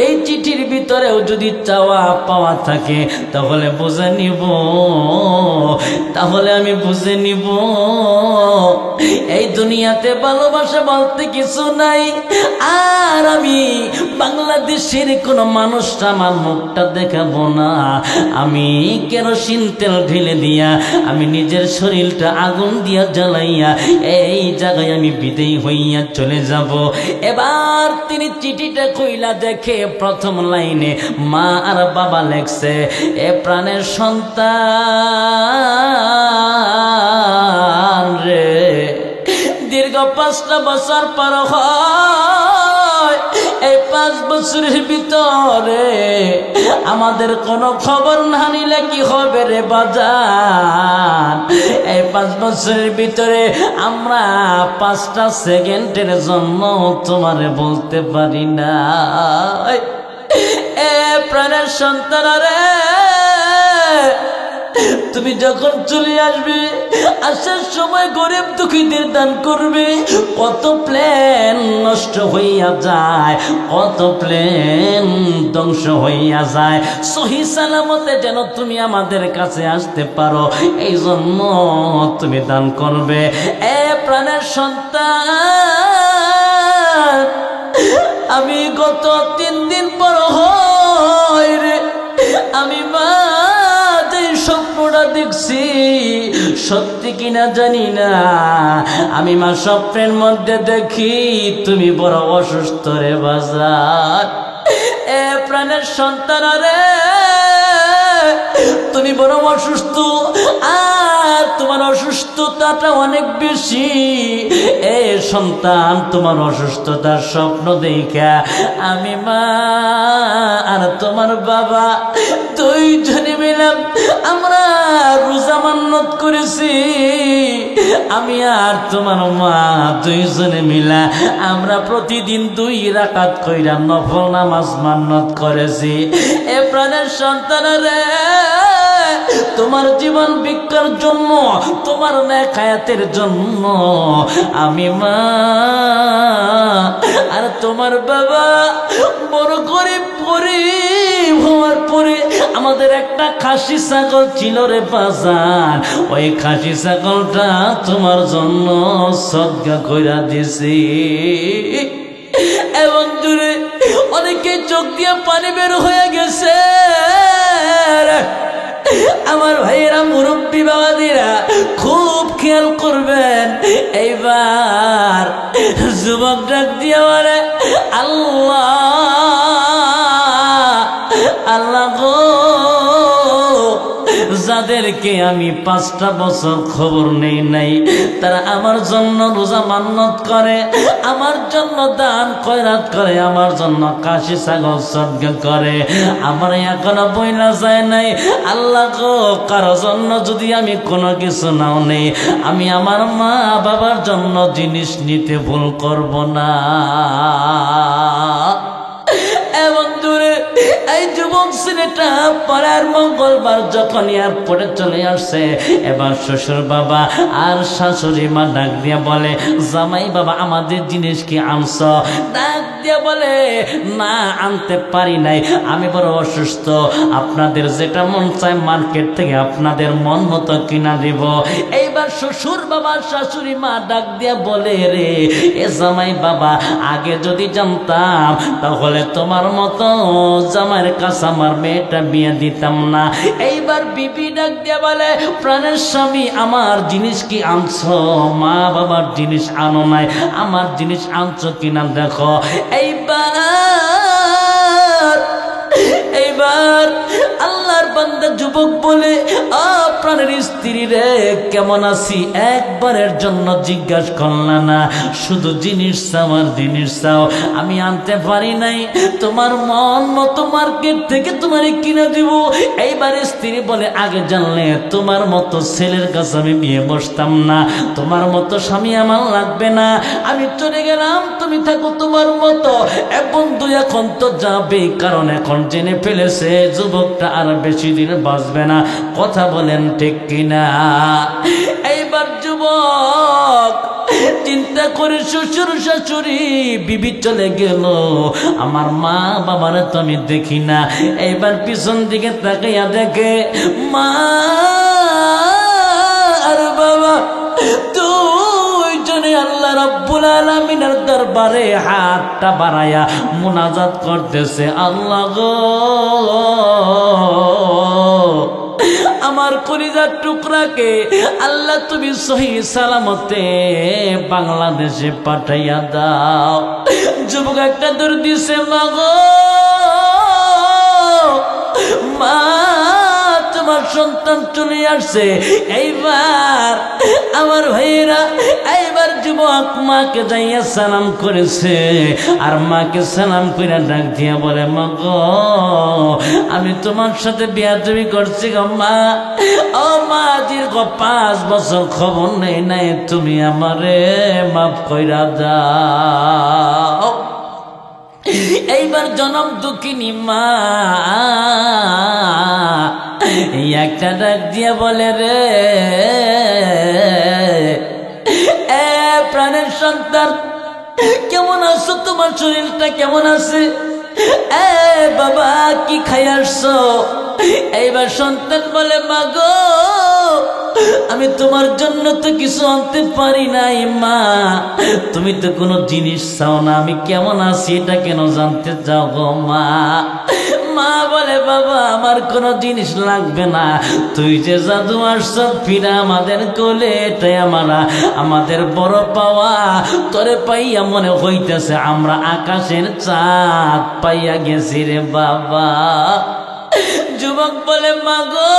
এই চিঠির ভিতরেও যদি চাওয়া পাওয়া থাকে তাহলে বুঝে নিব, তাহলে আমি বুঝে নিব এই দুনিয়াতে ভালোবাসা বলতে কিছু নাই, আর আমি বাংলাদেশের কোনো মানুষটা আমার মুখটা দেখাবো না, আমি কেরোসিন তেল ঢেলে দিয়া আমি নিজের শরীরটা আগুন দিয়া জ্বালাইয়া এই জায়গায় আমি বিদেয় হইয়া চলে যাব। এবার তিনি চিঠিটা কইলা দেখে প্রথম লাইনে মা আর বাবা লেখছে, এ প্রাণের সন্তান রে, দীর্ঘ 5টা বছর পর হয়, এই 5 বছরের ভিতরে আমাদের কোনো খবর না নিলে কি হবে রে বাজার, এই 5 বছরের ভিতরে আমরা 5টা সেকেন্ডের জন্য তোমারে বলতে পারি না। এ প্রাণের সন্তান রে, তুমি যখন চলে আসবে, আসার সময় গরিব দুঃখীদের দান করবে। কত প্লেন নষ্ট হইয়া যায়, কত প্লেন ধ্বংস হইয়া যায়, সহি সালামতে যেন তুমি আমাদের কাছে আসতে পারো, এই জন্য তুমি দান করবে। এ প্রাণের সন্তান, আমি গত 3 দিন পর হয় রে, আমি মা স্বপ্নটা দেখছি সত্যি কিনা জানি না, আমি মা স্বপ্নের মধ্যে দেখি তুমি বড় অসুস্থ রে বাজার। এ প্রাণের সন্তান রে, তুমি বড় অসুস্থ, আর তোমার অসুস্থতাটা অনেক বেশি। এ সন্তান, তোমার অসুস্থতার স্বপ্ন দেখা আমি মা আর তোমার বাবা 2 জনে মিলাম আমরা রোজা মান্নত করেছি। আমি আর তোমার মা 2 জনে মিলা আমরা প্রতিদিন 2 রাকাত কইরা নফল নামাজ মান্নত করেছি। এ প্রাণের সন্তান রে, তোমার জীবন ভিক্ষার জন্য, তোমার নেক হায়াতের জন্য আমি মা আর তোমার বাবা বড় গরিব হওয়ার পরে আমাদের একটা খাসি ছাগল ছিল রে বাজার, ওই খাসি ছাগলটা তোমার জন্য সদকা কইরা দিছি। এবং জুড়ে অনেকে চোখ দিয়ে পানি বের হয়ে গেছে। আমার ভাইয়েরা, মুরব্বী বাবাদিরা খুব খেয়াল করবেন। এইবার যুবক ডাক দিয়ে বলে, আল্লাহ আল্লাহ গো, যাদেরকে আমি 5টা বছর খবর নেই নাই, তারা আমার জন্য রোজা মান্নত করে, আমার জন্য দান খয়রাত করে, আমার জন্য কাশি ছাগল সদকা করে, আমার এখনো বইলা যায় নাই। আল্লাহ গো, কারো জন্য যদি আমি কোনো কিছু নাও নেই, আমি আমার মা বাবার জন্য জিনিস নিতে ভুল করব না। এবং দূরে এই যুবক ছেলেটা পরের মঙ্গলবার যখন এয়ারপোর্টে চলে আসছে, এবার শ্বশুর বাবা আর শাশুড়ি মা ডাক দিয়া বলে, জামাই বাবা আমাদের জিনিস কি আনছ? ডাক দিয়া বলে, না আনতে পারি নাই, আমি বড় অসুস্থ, আপনাদের যেটা মন চায় মার্কেট থেকে আপনাদের মন মতো কিনা দিব। এইবার শ্বশুর বাবা শাশুড়ি মা ডাক দিয়া বলে, রে এ জামাই বাবা, আগে যদি জানতাম তাহলে তোমার মতো জামাইয়ের কাছে আমার মেয়েটা বিয়ে দিতাম না। এইবার বিবি ডাক দিয়া বলে, প্রাণের স্বামী আমার জিনিস কি আনছো? মা বাবার জিনিস আনো নাই, আমার জিনিস আনছো কিনা দেখো। এইবার আল্লাহর বান্দা যুবক বলে, প্রাণের স্ত্রী রে কেমন আছি একবারের জন্য জিজ্ঞাসা করলা না, শুধু জিনিস চাও আর জিনিস চাও, আমি আনতে পারি নাই, তোমার মন মতো মার্কেট থেকে তোমার কিনে দিব। এইবার স্ত্রী বলে, আগে জানলে তোমার মতো ছেলের কাছে আমি বিয়ে বসতাম না, তোমার মতো স্বামী আমার লাগবে না, আমি চলে গেলাম, তুমি থাকো তোমার মতো। বন্ধু এখন তো যাবে, কারণ এখন জেনে ফেলেছে যুবকটা আর বেশি দিন বাঁচবে না। কথা বলেন ঠিক কিনা? এইবার যুবক চিন্তা করে শ্বশুর শাশুড়ি বিবি চলে গেল, আমার মা বাবারে তো আমি দেখি না। এইবার পিছন দিকে তাকাইয়া দেখে মা আর বাবা দুইজনে আল্লাহ রাব্বুল আলামিনের দরবারে হাতটা বাড়ায়া মুনাজাত করতেছে, আল্লাহ গো আমার কলিজার টুকরাকে আল্লাহ তুমি সহি সালামতে বাংলাদেশে পাঠাইয়া দাও। যুবক একটা দৌড় দিছে, মা গো মা তোমার সন্তান চলে আসছে। এইবার আমার ভাইয়েরা, এইবার যুবক মাকে যাইয়া সালাম করেছে, আর মাকে সালাম করে ডাক দিয়া বলে, মা গো আমি তোমার সাথে বিয়াদবি করছি গো মা, ও মা দীর্ঘ 5 বছর খবর নেই নাই, তুমি আমারে মাফ কইরা দাও। এইবার জনম দুঃখিনী মা একটা ডাক দিয়া বলে, রে এ প্রাণের সন্তান কেমন আছো? তোমার শরীরটা কেমন আছে? এ বাবা কি খাই আসছো? এইবার সন্তান বলে, মা গো আমি তোমার জন্য তো কিছু আনতে পারি নাই মা, তুমি তো কোনো জিনিস চাও না, আমি কেমন আছি এটা কেন জানতে চাও গো মা? মা বলে, বাবা আমার কোনো জিনিস লাগবে না, তুই যে জাদু আসছ ফিরা আমাদের কোলে, এটাই আমাদের বড় পাওয়া। তোরে পাইয়া মনে হইতেছে আমরা আকাশের চাঁদ পাইয়া গেছি রে বাবা। যুবক বলে, মা গো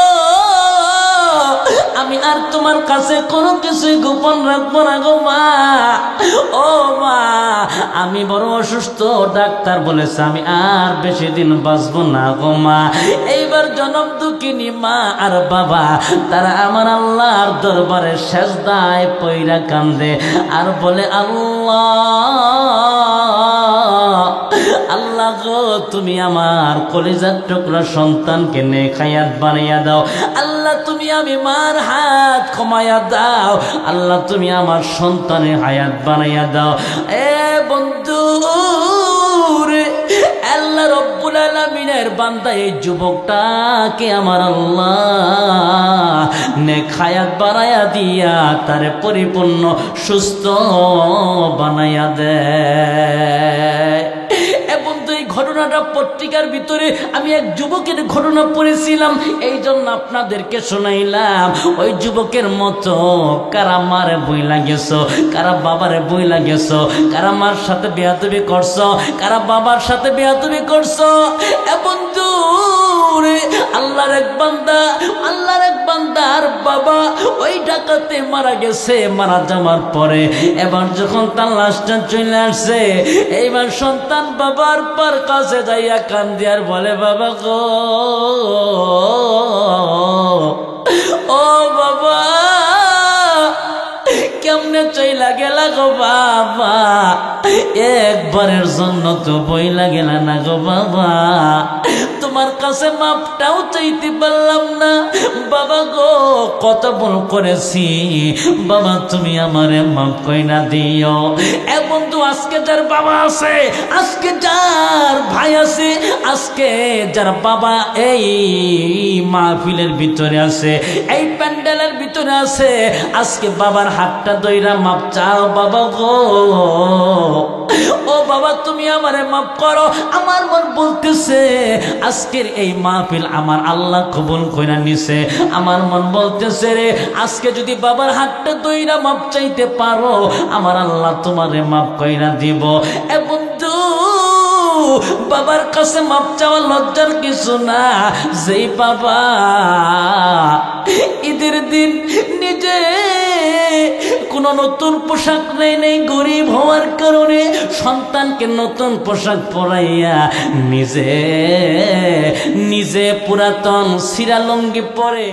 আমি আর তোমার কাছে কোনো কিছুই গোপন রাখবো না গো মা। ও মা আমি বড় অসুস্থ, ডাক্তার বলেছে আমি আর বেশি দিন বাঁচবো না গো মা। এইবার জনম দুঃখিনী মা আর বাবা তারা আমার আল্লাহর দরবারে সেজদায় পইরা কান্দে আর বলে, আল্লাহ গো তুমি আমার কলিজার টুকরা সন্তানকে নেক হায়াত বানাইয়া দাও। আল্লাহ তুমি আমি মার হাত ক্ষমাইয়া দাও। আল্লাহ তুমি আমার সন্তানের হায়াত বানাইয়া দাও। এ বন্ধু রে, আল্লাহ রব্বুল আলামিনের বান্দা এই যুবকটাকে আমার আল্লাহ নেক হায়াত বানাইয়া দিয়া তারে পরিপূর্ণ সুস্থ বানাইয়া দেয়। এবং এই ঘটনাটা পত্রিকার ভিতরে আমি এক যুবকের ঘটনা পড়েছিলাম, এই জন্য আপনাদেরকে শোনাইলাম। ওই যুবকের মতো কারা মারে বইলা গেছো, কারা বাবারে বইলা গেছো, কারা মার সাথে বেয়াদবি করছো, কারা বাবার সাথে বেয়াদবি করছো। এবং আল্লাহর এক বান্দার বাবা ওই ডাকাতে মারা গেছে। মারা যাওয়ার পরে এবার যখন তার লাশটা চলে আসছে, এইবার সন্তান বাবার পার কাছে যাইয়া কান্দি আর বলে, বাবা গো ও বাবা কেমনে চইলা গেলা গো বাবা, একবারের জন্য তো বইলা গেলা না গো বাবা। তোমার কাছে মাপটাও চাইতে পারলাম না। বাবা গো, কত ভুল করেছি, বাবা তুমি আমারে মাফ কইরা দিও। এ বন্ধু, আজকে যার বাবা আছে, আজকে যার ভাই আছে, আজকে যার বাবা এই মাহফিলের ভিতরে আছে, এই প্যান্ডেলের ভিতরে আছে, আজকে বাবার হাতটা ধইরা মাপ চাও। বাবা গো, ও বাবা তুমি আমারে মাফ করো। আমার মন বলতেছে আজকের এই মাহফিল আমার আল্লাহ কবুল কইরা নিছে। আমার মন বলতেছে রে, আজকে যদি বাবার হাতটা ধইরা মাপ চাইতে পারো, আমার আল্লাহ তোমারে মাফ কইরা দিব। এ বন্ধু, বাবার কাছে মাপ চাওয়া লজ্জার কিছু না। যেই বাবা ঈদের দিন নিজে কোনো নতুন পোশাক নেই, গরিব হওয়ার কারণে সন্তানকে নতুন পোশাক পরাইয়া নিজে পুরাতন সিরা লুঙ্গি পরে